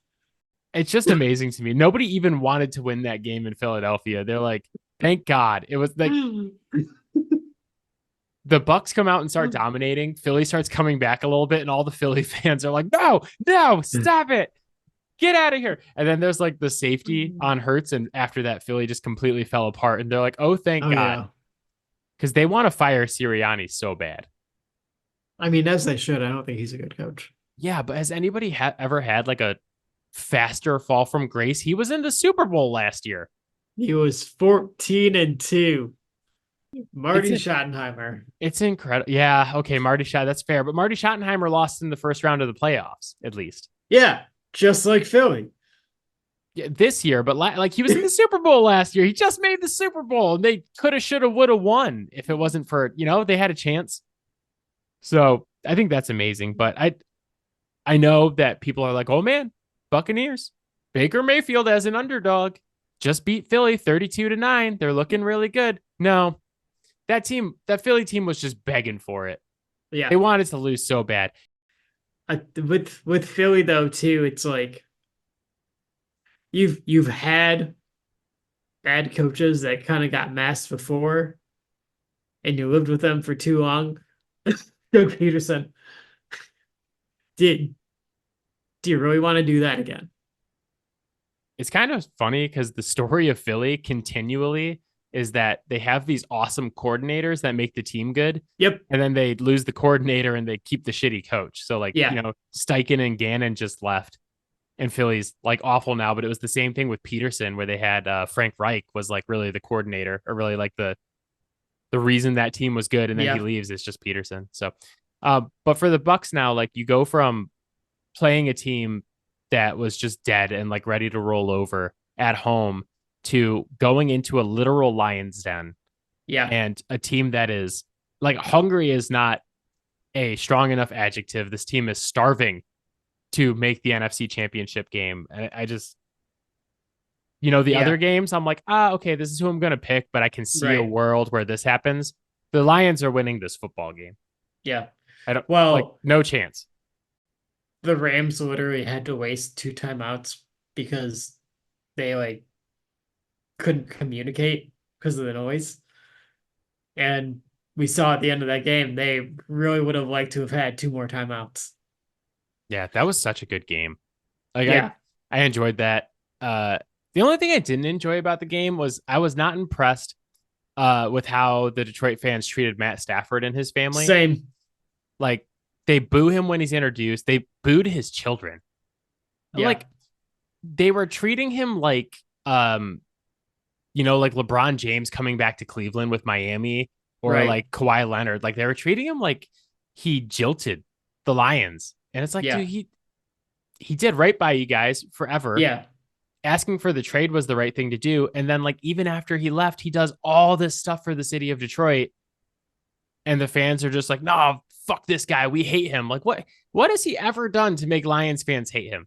It's just amazing to me. Nobody even wanted to win that game in Philadelphia. They're like, thank God. It was like the Bucks come out and start dominating. Philly starts coming back a little bit, and all the Philly fans are like, no, stop it. Get out of here. And then there's like the safety on Hurts. And after that, Philly just completely fell apart. And they're like, oh, thank Oh God. yeah. Because they want to fire Sirianni so bad. I mean, as they should. I don't think he's a good coach. Yeah, but has anybody ever had like a faster fall from grace? He was in the Super Bowl last year. He was 14-2. It's Marty a, Schottenheimer. it's incredible. Yeah, okay, Marty Schott, that's fair. But Marty Schottenheimer lost in the first round of the playoffs, at least. Yeah, just like Philly. Yeah, this year, but like he was in the Super Bowl last year. He just made the Super Bowl, and they could have, should have, would have won if it wasn't for they had a chance. So I think that's amazing. But I know that people are like, oh man, Buccaneers, Baker Mayfield as an underdog just beat Philly 32-9. They're looking really good. No, that Philly team was just begging for it. Yeah. They wanted to lose so bad. With Philly though too, it's like you've had bad coaches that kind of got masked before, and you lived with them for too long. Doug Peterson, did do you really want to do that again? It's kind of funny because the story of Philly continually is that they have these awesome coordinators that make the team good. Yep. And then they lose the coordinator and they keep the shitty coach. So like, Yeah. Steichen and Gannon just left and Philly's like awful now, but it was the same thing with Peterson where they had Frank Reich was like really the coordinator or really like the reason that team was good. And then he Yeah. leaves. It's just Peterson. So, but for the Bucks now, like you go from playing a team that was just dead and like ready to roll over at home to going into a literal lion's den Yeah. and a team that is like hungry is not a strong enough adjective. This team is starving to make the NFC championship game. I just, the Yeah. other games, I'm like, okay, this is who I'm going to pick, but I can see a Right. world where this happens. The Lions are winning this football game. Yeah. I don't like Well, no chance. the Rams literally had to waste 2 timeouts because they like couldn't communicate because of the noise. And we saw at the end of that game, they really would have liked to have had 2 more timeouts. Yeah, that was such a good game. Like Yeah. I enjoyed that. The only thing I didn't enjoy about the game was I was not impressed with how the Detroit fans treated Matt Stafford and his family. Same. Like they boo him when he's introduced. They booed his children. Yeah. Like they were treating him like like LeBron James coming back to Cleveland with Miami or Right. like Kawhi Leonard. Like they were treating him like he jilted the Lions. And it's like, Yeah. dude, he did right by you guys forever. Yeah. Asking for the trade was the right thing to do. And then like even after he left, he does all this stuff for the city of Detroit. And the fans are just like, no, fuck this guy. We hate him. Like what has he ever done to make Lions fans hate him?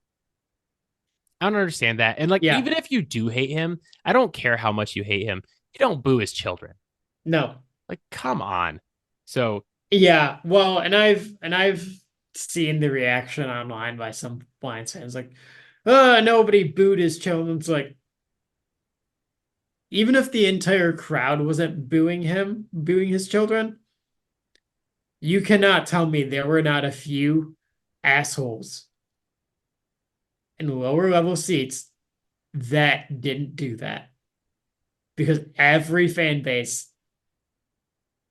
I don't understand that. And like Yeah. even if you do hate him, I don't care how much you hate him. You don't boo his children. No. Like, come on. So Yeah. Well, and I've seen the reaction online by some Lions fans like, nobody booed his children. It's like, even if the entire crowd wasn't booing his children, you cannot tell me there were not a few assholes in lower level seats that didn't do that. Because every fan base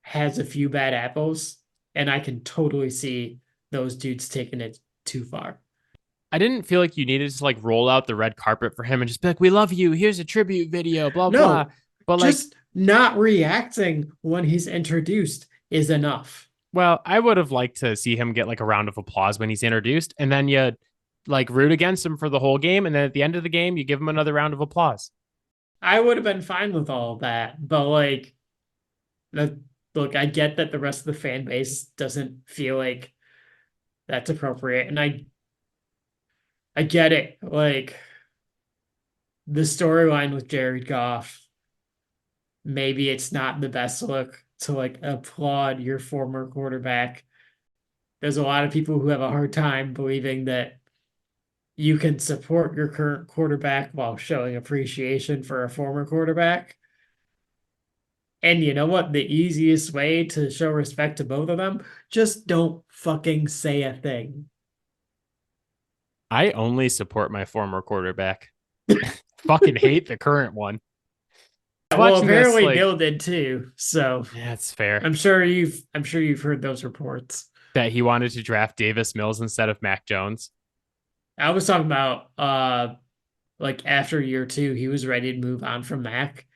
has a few bad apples, and I can totally see those dudes taking it too far. I didn't feel like you needed to like roll out the red carpet for him and just be like, we love you. Here's a tribute video, blah, No, blah. But just not reacting when he's introduced is enough. Well, I would have liked to see him get like a round of applause when he's introduced, and then you like root against him for the whole game, and then at the end of the game, you give him another round of applause. I would have been fine with all of that, but like, look, I get that the rest of the fan base doesn't feel like that's appropriate, and I get it. Like the storyline with Jared Goff, maybe it's not the best look to like applaud your former quarterback. There's a lot of people who have a hard time believing that you can support your current quarterback while showing appreciation for a former quarterback. And you know what? The easiest way to show respect to both of them, just don't fucking say a thing. I only support my former quarterback. Fucking hate the current one. I was Well, watching this apparently like, Bill did too. So yeah, it's fair I'm sure you've heard those reports. that he wanted to draft Davis Mills instead of Mac Jones. I was talking about like after year two, he was ready to move on from Mac,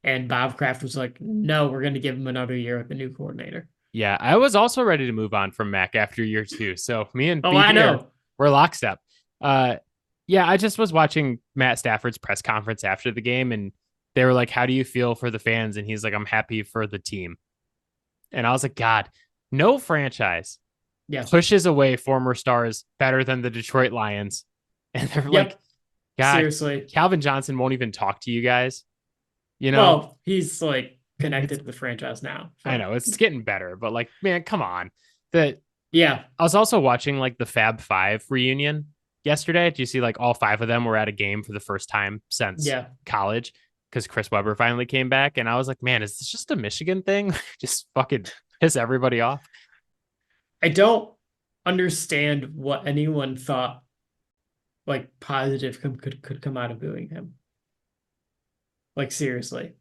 and Bob Kraft was like, "No, we're going to give him another year with the new coordinator." Yeah, I was also ready to move on from Mac after year two. So me and Oh, I BB are know. we're lockstep. Uh, yeah, I just was watching Matt Stafford's press conference after the game, and they were like, "How do you feel for the fans?" And he's like, "I'm happy for the team." And I was like, "God, no franchise Yeah. pushes away former stars better than the Detroit Lions." And they're like, Yep. "God, Seriously. Calvin Johnson won't even talk to you guys." You know, Well, he's like connected it's to the franchise now. I So know it's getting better, but like, man, come on. The yeah. I was also watching like the Fab Five reunion yesterday. Do you see like all five of them were at a game for the first time since Yeah. college because Chris Webber finally came back? And I was like, man, is this just a Michigan thing? Just fucking piss everybody off. I don't understand what anyone thought like positive could come out of booing him. Like seriously.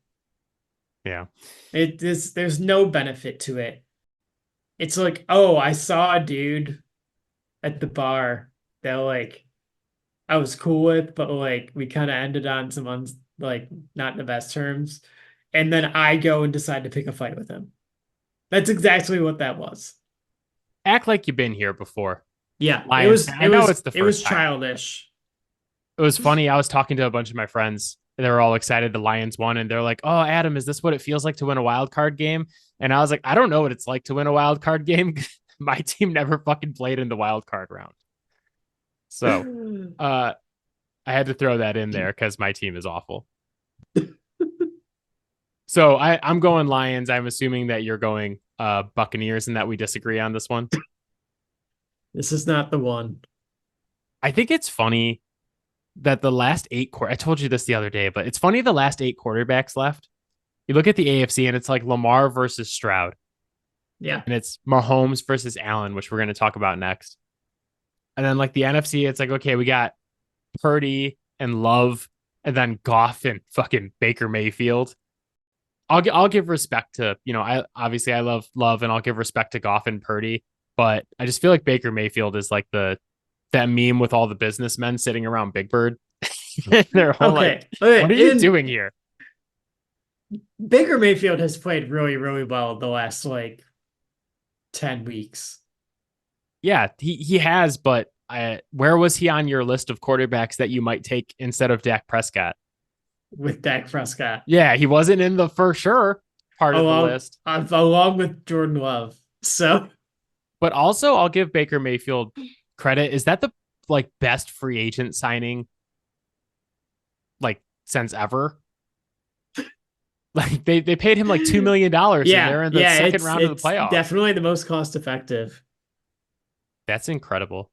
Yeah. There's no benefit to it. It's like, oh, I saw a dude at the bar that like I was cool with, but like we kind of ended on some like not the best terms. And then I go and decide to pick a fight with him. That's exactly what that was. Act like you've been here before. Yeah, it Lions was fan. I it know was it's the it first was time. childish. It was funny. I was talking to a bunch of my friends. They were all excited the Lions won, and they're like, "Oh, Adam, is this what it feels like to win a wild card game?" And I was like, "I don't know what it's like to win a wild card game. My team never fucking played in the wild card round." So, uh, I had to throw that in there because my team is awful. So I'm going Lions. I'm assuming that you're going Buccaneers and that we disagree on this one. This is not the one. I think it's funny that the last I told you this the other day, but it's funny the last eight quarterbacks left. You look at the AFC and it's like Lamar versus Stroud, Yeah. and it's Mahomes versus Allen, which we're going to talk about next. And then like the NFC, it's like, okay, we got Purdy and Love, and then Goff and fucking Baker Mayfield. I'll give respect to, I obviously I love and I'll give respect to Goff and Purdy, but I just feel like Baker Mayfield is like that meme with all the businessmen sitting around Big Bird. They're all like, Okay. "What are Okay. you doing here?" Baker Mayfield has played really, really well the last like 10 weeks Yeah, he has, but where was he on your list of quarterbacks that you might take instead of Dak Prescott? with Dak Prescott. Yeah, he wasn't in the for sure part of the Along list. along with Jordan Love. So But also, I'll give Baker Mayfield credit. Is that the like best free agent signing like since ever? Like they paid him like $2 million and yeah, they're in the yeah, second it's round of the it's playoffs. definitely the most cost effective. That's incredible.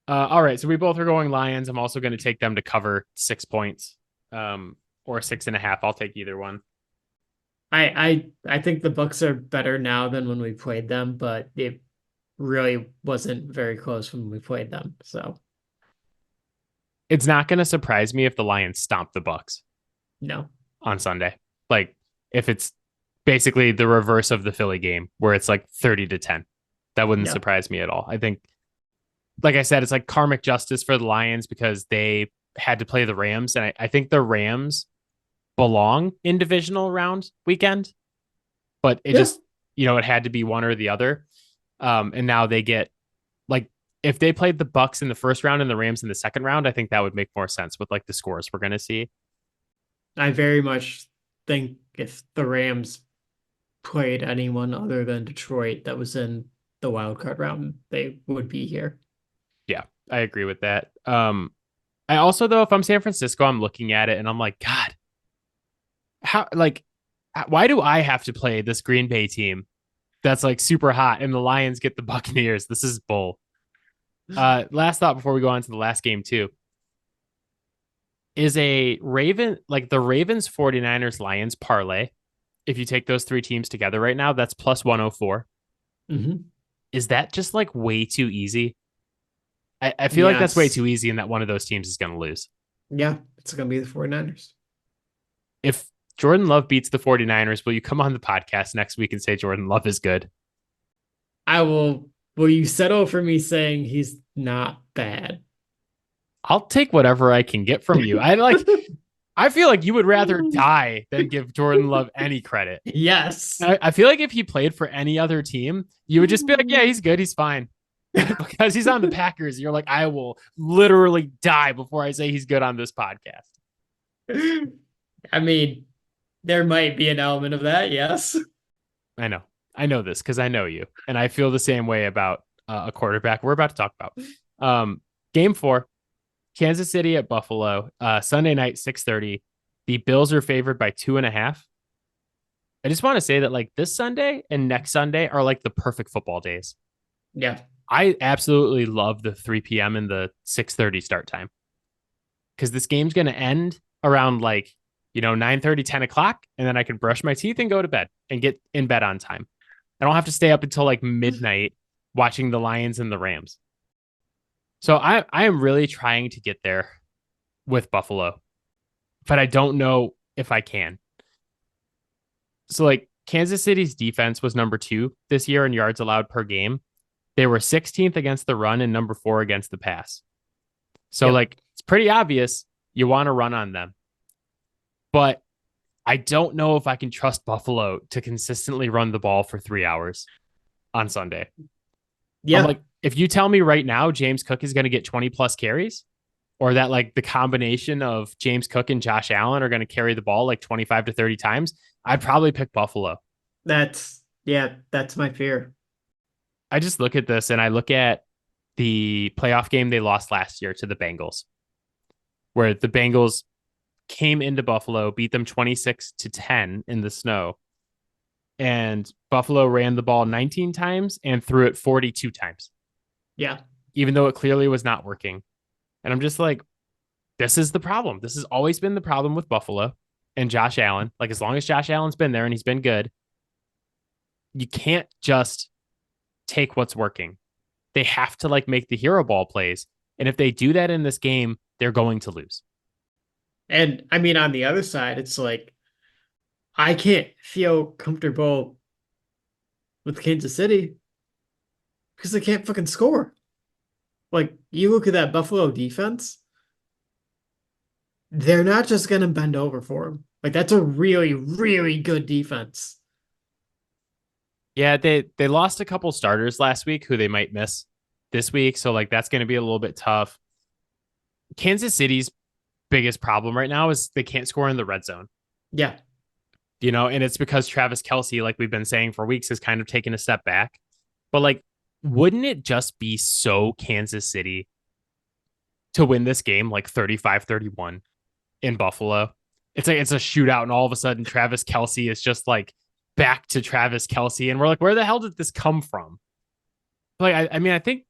All right, so we both are going Lions. I'm also going to take them to cover 6 points, or 6.5. I'll take either one. I think the Bucks are better now than when we played them, but it really wasn't very close when we played them. So It's not going to surprise me if the Lions stomp the Bucks no. on Sunday. Like if it's basically the reverse of the Philly game where it's like 30-10. That wouldn't No. surprise me at all. I think, like I said, it's like karmic justice for the Lions because they had to play the Rams. And I think the Rams belong in divisional round weekend, but it Yeah. just, it had to be one or the other. And now they get like, if they played the Bucks in the first round and the Rams in the second round, I think that would make more sense with like the scores we're going to see. I very much think if the Rams played anyone other than Detroit that was in the wild card round, they would be here. Yeah, I agree with that. I also, though, if I'm San Francisco, I'm looking at it and I'm like, God, how, like, why do I have to play this Green Bay team that's like super hot and the Lions get the Buccaneers? This is bull. Last thought before we go on to the last game, too, is a Raven, like the Ravens, 49ers, Lions parlay. If you take those three teams together right now, that's plus 104. Mm-hmm. Is that just like way too easy? I feel like that's way Yes. too easy and that one of those teams is going to lose. Yeah, it's going to be the 49ers. If Jordan Love beats the 49ers, will you come on the podcast next week and say Jordan Love is good? I will. Will you settle for me saying he's not bad? I'll take whatever I can get from you. I feel like you would rather die than give Jordan Love any credit. Yes. I feel like if he played for any other team, you would just be like, yeah, he's good. He's fine. Because he's on the Packers. You're like, I will literally die before I say he's good on this podcast. I mean, there might be an element of that. Yes. I know. I know this because I know you. And I feel the same way about a quarterback we're about to talk about. Game 4, Kansas City at Buffalo, Sunday night, 6:30. The Bills are favored by 2.5. I just want to say that like this Sunday and next Sunday are like the perfect football days. Yeah. I absolutely love the 3 p.m. and the 6:30 start time because this game's going to end around like, 9:30, 10 o'clock. And then I can brush my teeth and go to bed and get in bed on time. I don't have to stay up until like midnight watching the Lions and the Rams. So I am really trying to get there with Buffalo, but I don't know if I can. So like Kansas City's defense was number 2 this year in yards allowed per game. They were 16th against the run and number 4 against the pass. So like it's pretty obvious you want to run on them. But I don't know if I can trust Buffalo to consistently run the ball for 3 hours on Sunday. Yeah. I'm like, if you tell me right now James Cook is going to get 20 plus carries, or that like the combination of James Cook and Josh Allen are going to carry the ball like 25 to 30 times, I'd probably pick Buffalo. That's my fear. I just look at this and I look at the playoff game they lost last year to the Bengals, where the Bengals came into Buffalo, beat them 26-10 in the snow. And Buffalo ran the ball 19 times and threw it 42 times. Yeah. Even though it clearly was not working. And I'm just like, this is the problem. This has always been the problem with Buffalo and Josh Allen. Like, as long as Josh Allen's been there and he's been good, you can't just take what's working. They have to like make the hero ball plays. And if they do that in this game, they're going to lose. And I mean, on the other side, it's like, I can't feel comfortable with Kansas City because they can't fucking score. Like, you look at that Buffalo defense, they're not just going to bend over for him. Like, that's a really, really good defense. Yeah, they lost a couple starters last week who they might miss this week. So like that's going to be a little bit tough. Kansas City's biggest problem right now is they can't score in the red zone. Yeah. And it's because Travis Kelce, like we've been saying for weeks, has kind of taken a step back. But like, wouldn't it just be so Kansas City to win this game like 35-31 in Buffalo? It's like it's a shootout, and all of a sudden Travis Kelce is just like back to Travis Kelce, and we're like, where the hell did this come from? Like, I mean, I think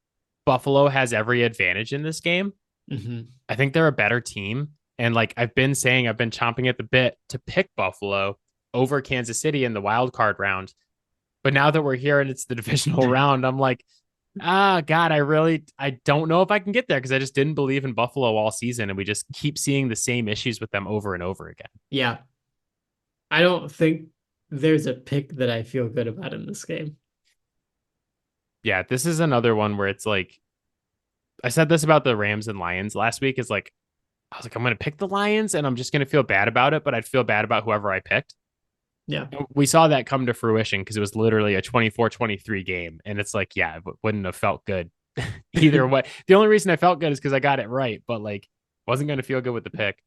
Buffalo has every advantage in this game. Mm-hmm. I think they're a better team. And like I've been saying, I've been chomping at the bit to pick Buffalo over Kansas City in the wild card round. But now that we're here and it's the divisional round, I'm like, God, I don't know if I can get there because I just didn't believe in Buffalo all season. And we just keep seeing the same issues with them over and over again. Yeah. I don't think there's a pick that I feel good about in this game. Yeah, this is another one where it's like, I said this about the Rams and Lions last week. Is like, I was like, I'm going to pick the Lions and I'm just going to feel bad about it, but I'd feel bad about whoever I picked. Yeah. We saw that come to fruition because it was literally a 24-23 game. And it's like, yeah, it wouldn't have felt good either way. The only reason I felt good is because I got it right, but like, wasn't going to feel good with the pick.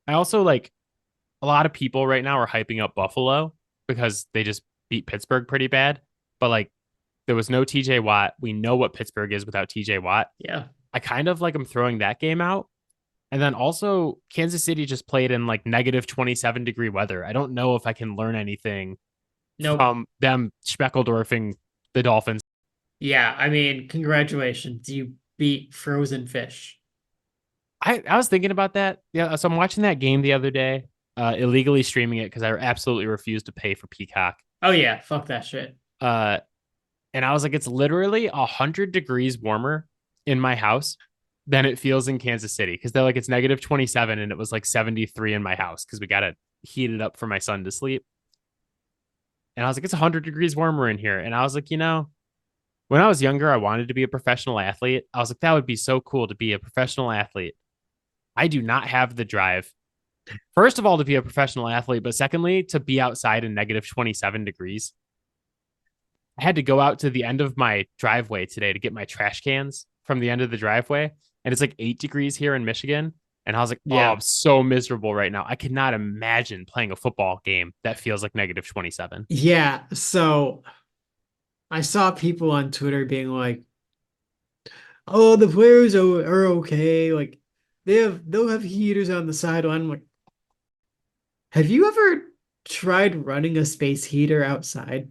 I also like a lot of people right now are hyping up Buffalo because they just beat Pittsburgh pretty bad. But like, there was no TJ Watt. We know what Pittsburgh is without TJ Watt. Yeah. I kind of like I'm throwing that game out. And then also Kansas City just played in like negative 27-degree weather. I don't know if I can learn anything from them Speckeldorfing the Dolphins. Yeah. I mean, congratulations. You beat frozen fish. I was thinking about that. Yeah. So I'm watching that game the other day, illegally streaming it because I absolutely refused to pay for Peacock. Oh, yeah. Fuck that shit. And I was like, it's literally 100 degrees warmer in my house than it feels in Kansas City because they're like it's negative 27 and it was like 73 in my house because we got to heat it up for my son to sleep. And I was like, it's 100 degrees warmer in here. And I was like, when I was younger, I wanted to be a professional athlete. I was like, that would be so cool to be a professional athlete. I do not have the drive, first of all, to be a professional athlete, but secondly, to be outside in negative 27 degrees. I had to go out to the end of my driveway today to get my trash cans from the end of the driveway. And it's like 8 degrees here in Michigan. And I was like, oh, Yeah. I'm so miserable right now. I cannot imagine playing a football game that feels like negative 27. Yeah. So I saw people on Twitter being like, "Oh, the players are okay. Like they'll have heaters on the sideline." I'm like, have you ever tried running a space heater outside?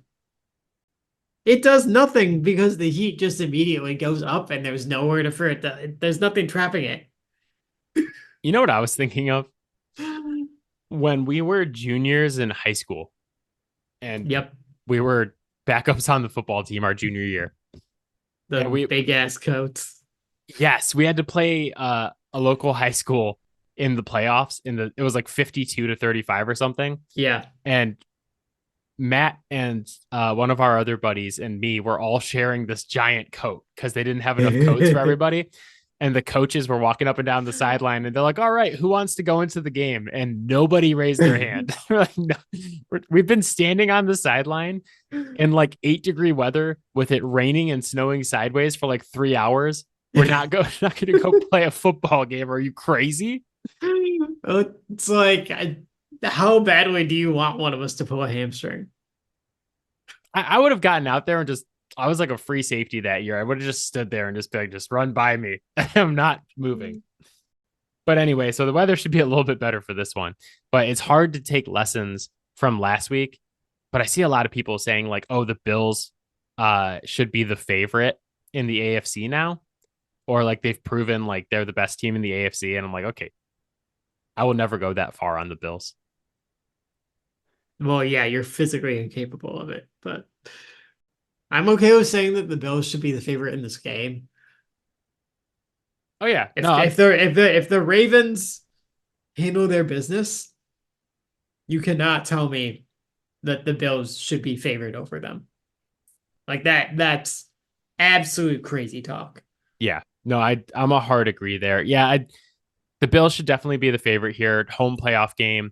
It does nothing because the heat just immediately goes up and there's nowhere to for it to, there's nothing trapping it. You know what I was thinking of? When we were juniors in high school and Yep, we were backups on the football team our junior year. the And big ass coats. yes, we had to play a local high school in the playoffs it was like 52 to 35 or something. Yeah. And Matt and one of our other buddies and me were all sharing this giant coat because they didn't have enough coats for everybody. And the coaches were walking up and down the sideline and they're like, all right, who wants to go into the game? And nobody raised their hand. We're like, no. We've been standing on the sideline in like 8-degree weather with it raining and snowing sideways for like 3 hours. We're not going to go play a football game. Are you crazy? It's like, how badly do you want one of us to pull a hamstring? I would have gotten out there and I was like a free safety that year. I would have just stood there and just been like, just run by me. I'm not moving. But anyway, so the weather should be a little bit better for this one. But it's hard to take lessons from last week. But I see a lot of people saying like, oh, the Bills should be the favorite in the AFC now. Or like they've proven like they're the best team in the AFC. And I'm like, okay, I will never go that far on the Bills. Well, yeah, you're physically incapable of it, but I'm okay with saying that the Bills should be the favorite in this game. Oh yeah, If no, if the Ravens handle their business, you cannot tell me that the Bills should be favored over them. Like that's absolute crazy talk. yeah, no, I'm a hard agree there. Yeah, the Bills should definitely be the favorite here. Home playoff game.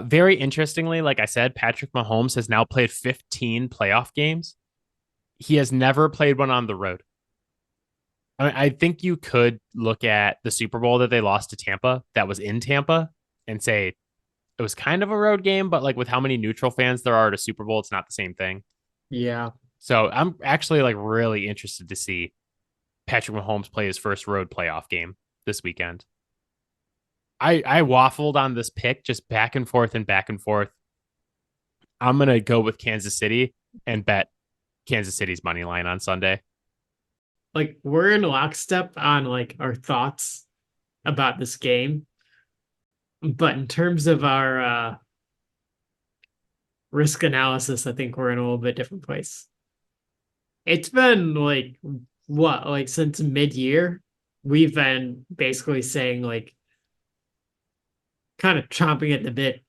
Very interestingly, like I said, Patrick Mahomes has now played 15 playoff games. He has never played one on the road. I mean, I think you could look at the Super Bowl that they lost to Tampa, that was in Tampa, and say it was kind of a road game, but like with how many neutral fans there are at a Super Bowl, it's not the same thing. Yeah. So I'm actually like really interested to see Patrick Mahomes play his first road playoff game this weekend. I waffled on this pick just back and forth and back and forth. I'm going to go with Kansas City and bet Kansas City's money line on Sunday. Like we're in lockstep on like our thoughts about this game. But in terms of our risk analysis, I think we're in a little bit different place. It's been like what, like since mid-year, we've been basically saying like kind of chomping at the bit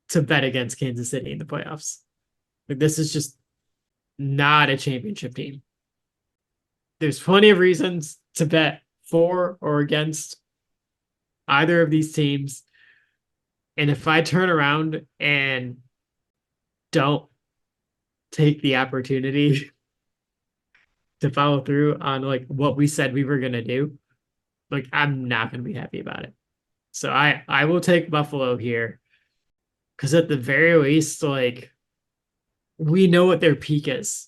to bet against Kansas City in the playoffs. Like this is just not a championship team. There's plenty of reasons to bet for or against either of these teams. And if I turn around and don't take the opportunity to follow through on like what we said we were going to do, like I'm not going to be happy about it. So I will take Buffalo here because at the very least, like we know what their peak is.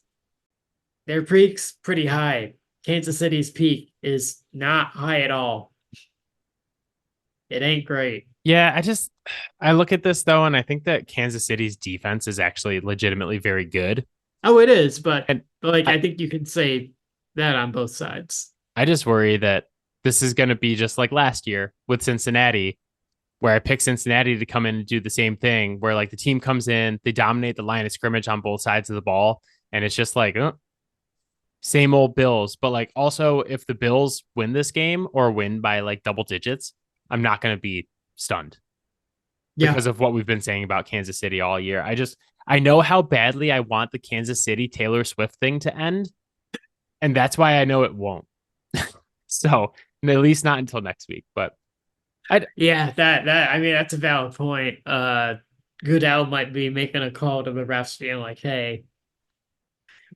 Their peak's pretty high. Kansas City's peak is not high at all. It ain't great. Yeah, I look at this though, and I think that Kansas City's defense is actually legitimately very good. Oh, it is, but like I, I think you can say that on both sides. I just worry that this is going to be just like last year with Cincinnati, where I picked Cincinnati to come in and do the same thing, where like the team comes in, they dominate the line of scrimmage on both sides of the ball, and it's just like, same old Bills. But like also if the Bills win this game or win by like double digits, I'm not going to be stunned Yeah. because of what we've been saying about Kansas City all year. I know how badly I want the Kansas City Taylor Swift thing to end, and that's why I know it won't. So at least not until next week. But I Yeah, I mean that's a valid point. Goodell might be making a call to the refs being like, hey,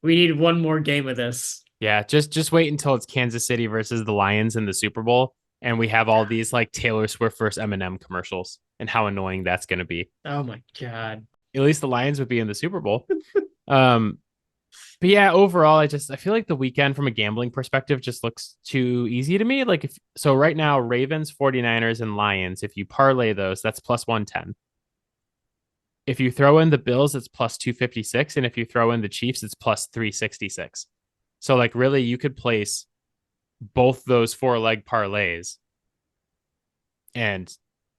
we need one more game of this. yeah, just wait until it's Kansas City versus the Lions in the Super Bowl, and we have all these like Taylor Swift versus Eminem commercials, and how annoying that's going to be. Oh my God. At least the Lions would be in the Super Bowl. Um, but yeah, overall, I feel like the weekend from a gambling perspective just looks too easy to me. Like if so, right now, Ravens, 49ers, and Lions. If you parlay those, that's plus 110. If you throw in the Bills, it's plus 256, and if you throw in the Chiefs, it's plus 366. So like really, you could place both those four leg parlays, and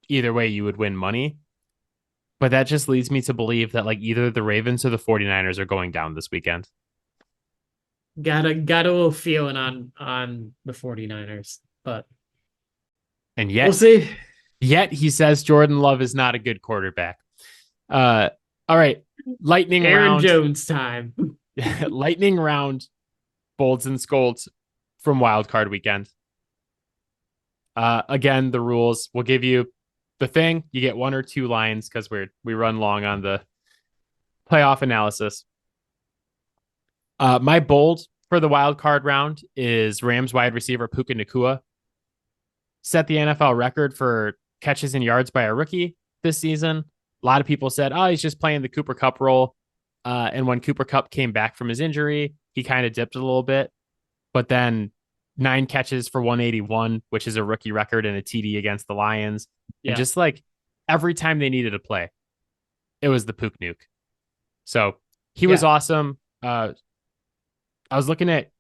either way, you would win money. But that just leads me to believe that like either the Ravens or the 49ers are going down this weekend. Got a little feeling on the 49ers, but And we'll yet, see. yet he says Jordan Love is not a good quarterback. All right, lightning Aaron round, Jones time. lightning round, Bolds and Scolds from wildcard weekend. Again, the rules will give you the thing. You get one or two lines because we run long on the playoff analysis. My bold for the wild card round is Rams wide receiver Puca Nacua. Set the NFL record for catches and yards by a rookie this season. A lot of people said, oh, he's just playing the Cooper Kupp role. And when Cooper Kupp came back from his injury, he kind of dipped a little bit. But then 9 catches for 181, which is a rookie record, and a TD against the Lions. And Yeah. just like every time they needed a play, it was the Pook Nuke. So he was Yeah. awesome. I was looking at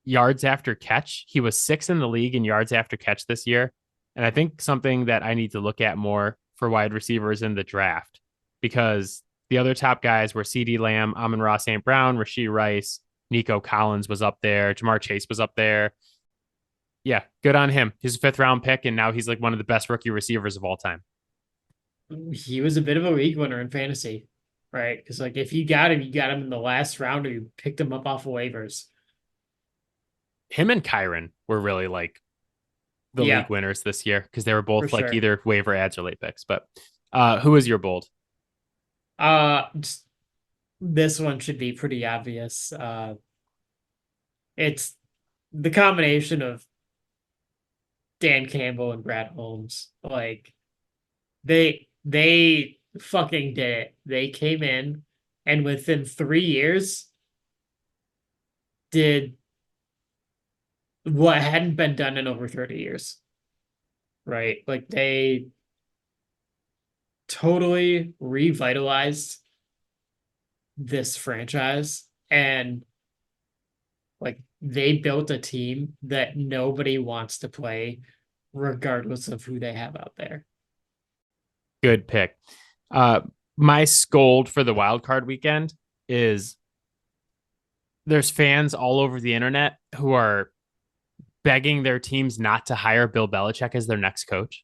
yards after catch. He was 6th in the league in yards after catch this year. And I think something that I need to look at more for wide receivers in the draft, because the other top guys were CeeDee Lamb, Amon-Ra St. Brown, Rashee Rice, Nico Collins was up there, Jamar Chase was up there. Yeah, good on him. He's a 5th-round pick, and now he's like one of the best rookie receivers of all time. He was a bit of a league winner in fantasy, right? Because like if you got him, you got him in the last round, or you picked him up off of waivers. Him and Kyron were really like the Yeah, league winners this year because they were for both like sure. either waiver ads or late picks. But who is your bold? Just, this one should be pretty obvious. It's the combination of Dan Campbell and Brad Holmes. Like they fucking did it. They came in and within 3 years did what hadn't been done in over 30 years. Right? Like they totally revitalized this franchise, and like they built a team that nobody wants to play regardless of who they have out there. Good pick. Uh, my scold for the wild card weekend is there's fans all over the internet who are begging their teams not to hire Bill Belichick as their next coach.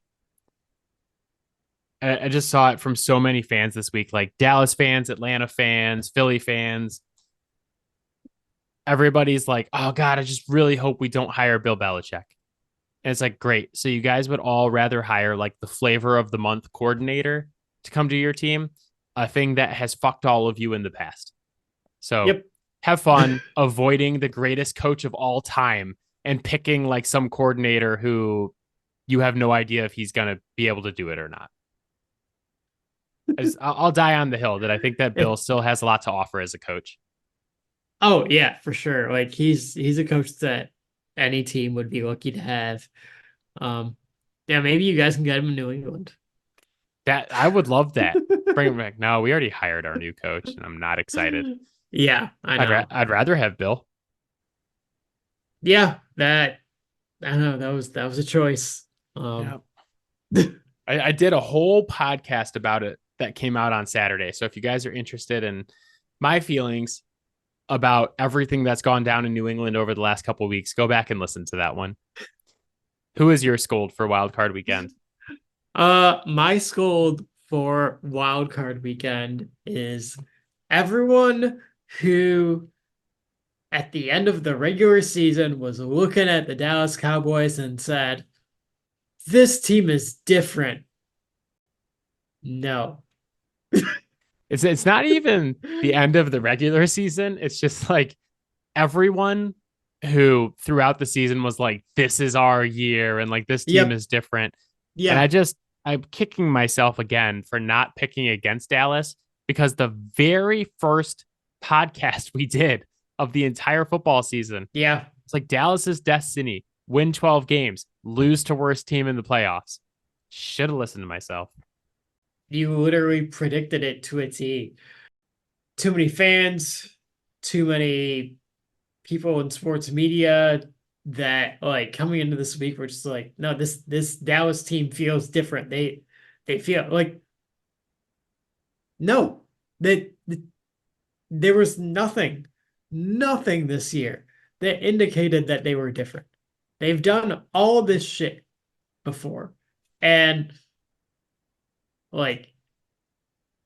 I just saw it from so many fans this week, like Dallas fans, Atlanta fans, Philly fans. Everybody's like, oh God, I just really hope we don't hire Bill Belichick. And it's like, great. So you guys would all rather hire like the flavor of the month coordinator to come to your team, a thing that has fucked all of you in the past. So Yep. have fun avoiding the greatest coach of all time and picking like some coordinator who you have no idea if he's going to be able to do it or not. I'll die on the hill that I think that Bill still has a lot to offer as a coach. Oh yeah, for sure. Like he's a coach that any team would be lucky to have. Yeah, maybe you guys can get him in New England. That I would love that. Bring him back. No, we already hired our new coach, and I'm not excited. Yeah, I know. I'd rather have Bill. Yeah, that I don't know. That was a choice. Yeah. I did a whole podcast about it that came out on Saturday. So if you guys are interested in my feelings, about everything that's gone down in New England over the last couple of weeks, go back and listen to that one. Who is your scold for wildcard weekend? My scold for wildcard weekend is everyone who at the end of the regular season was looking at the Dallas Cowboys and said, this team is different. No. It's not even the end of the regular season. It's just like everyone who throughout the season was like, this is our year and like this team is different. Yeah. And I'm kicking myself again for not picking against Dallas, because the very first podcast we did of the entire football season, it's like Dallas's destiny: win 12 games, lose to worst team in the playoffs. Should have listened to myself. You literally predicted it to a T. Too many fans, too many people in sports media that like coming into this week were just like, no, this Dallas team feels different. They feel like no, that there was nothing this year that indicated that they were different. They've done all this shit before. And like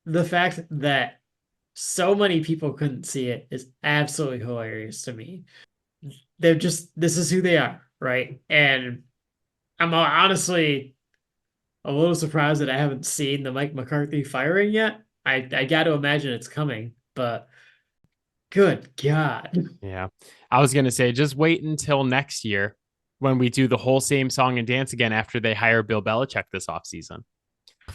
the fact that so many people couldn't see it is absolutely hilarious to me. They're just, this is who they are, right? And I'm honestly a little surprised that I haven't seen the Mike McCarthy firing yet. I got to imagine it's coming, but good God. Yeah. I was going to say, just wait until next year when we do the whole same song and dance again after they hire Bill Belichick this offseason.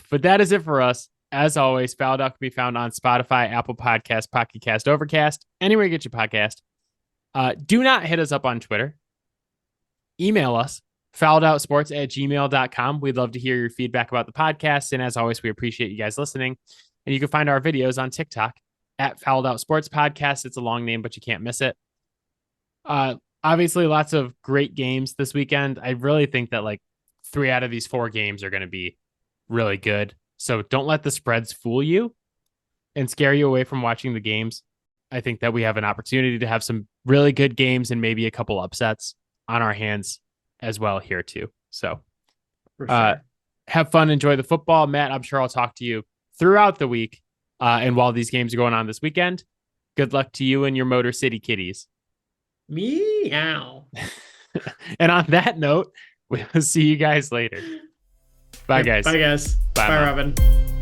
But that is it for us. As always, Fouled Out can be found on Spotify, Apple Podcasts, Pocket Cast, Overcast, anywhere you get your podcast. Do not hit us up on Twitter. Email us, FowledOutSports@gmail.com. We'd love to hear your feedback about the podcast. And as always, we appreciate you guys listening. And you can find our videos on TikTok at FowledOutSports Podcast. It's a long name, but you can't miss it. Obviously, lots of great games this weekend. I really think that like 3 out of these 4 games are going to be really good. So don't let the spreads fool you and scare you away from watching the games. I think that we have an opportunity to have some really good games and maybe a couple upsets on our hands as well here too. So For sure. Have fun, enjoy the football. Matt, I'm sure I'll talk to you throughout the week. And while these games are going on this weekend, good luck to you and your Motor City Kitties. Meow. And on that note, we'll see you guys later. Bye, guys. Bye, guys. Bye, Mom. Robin.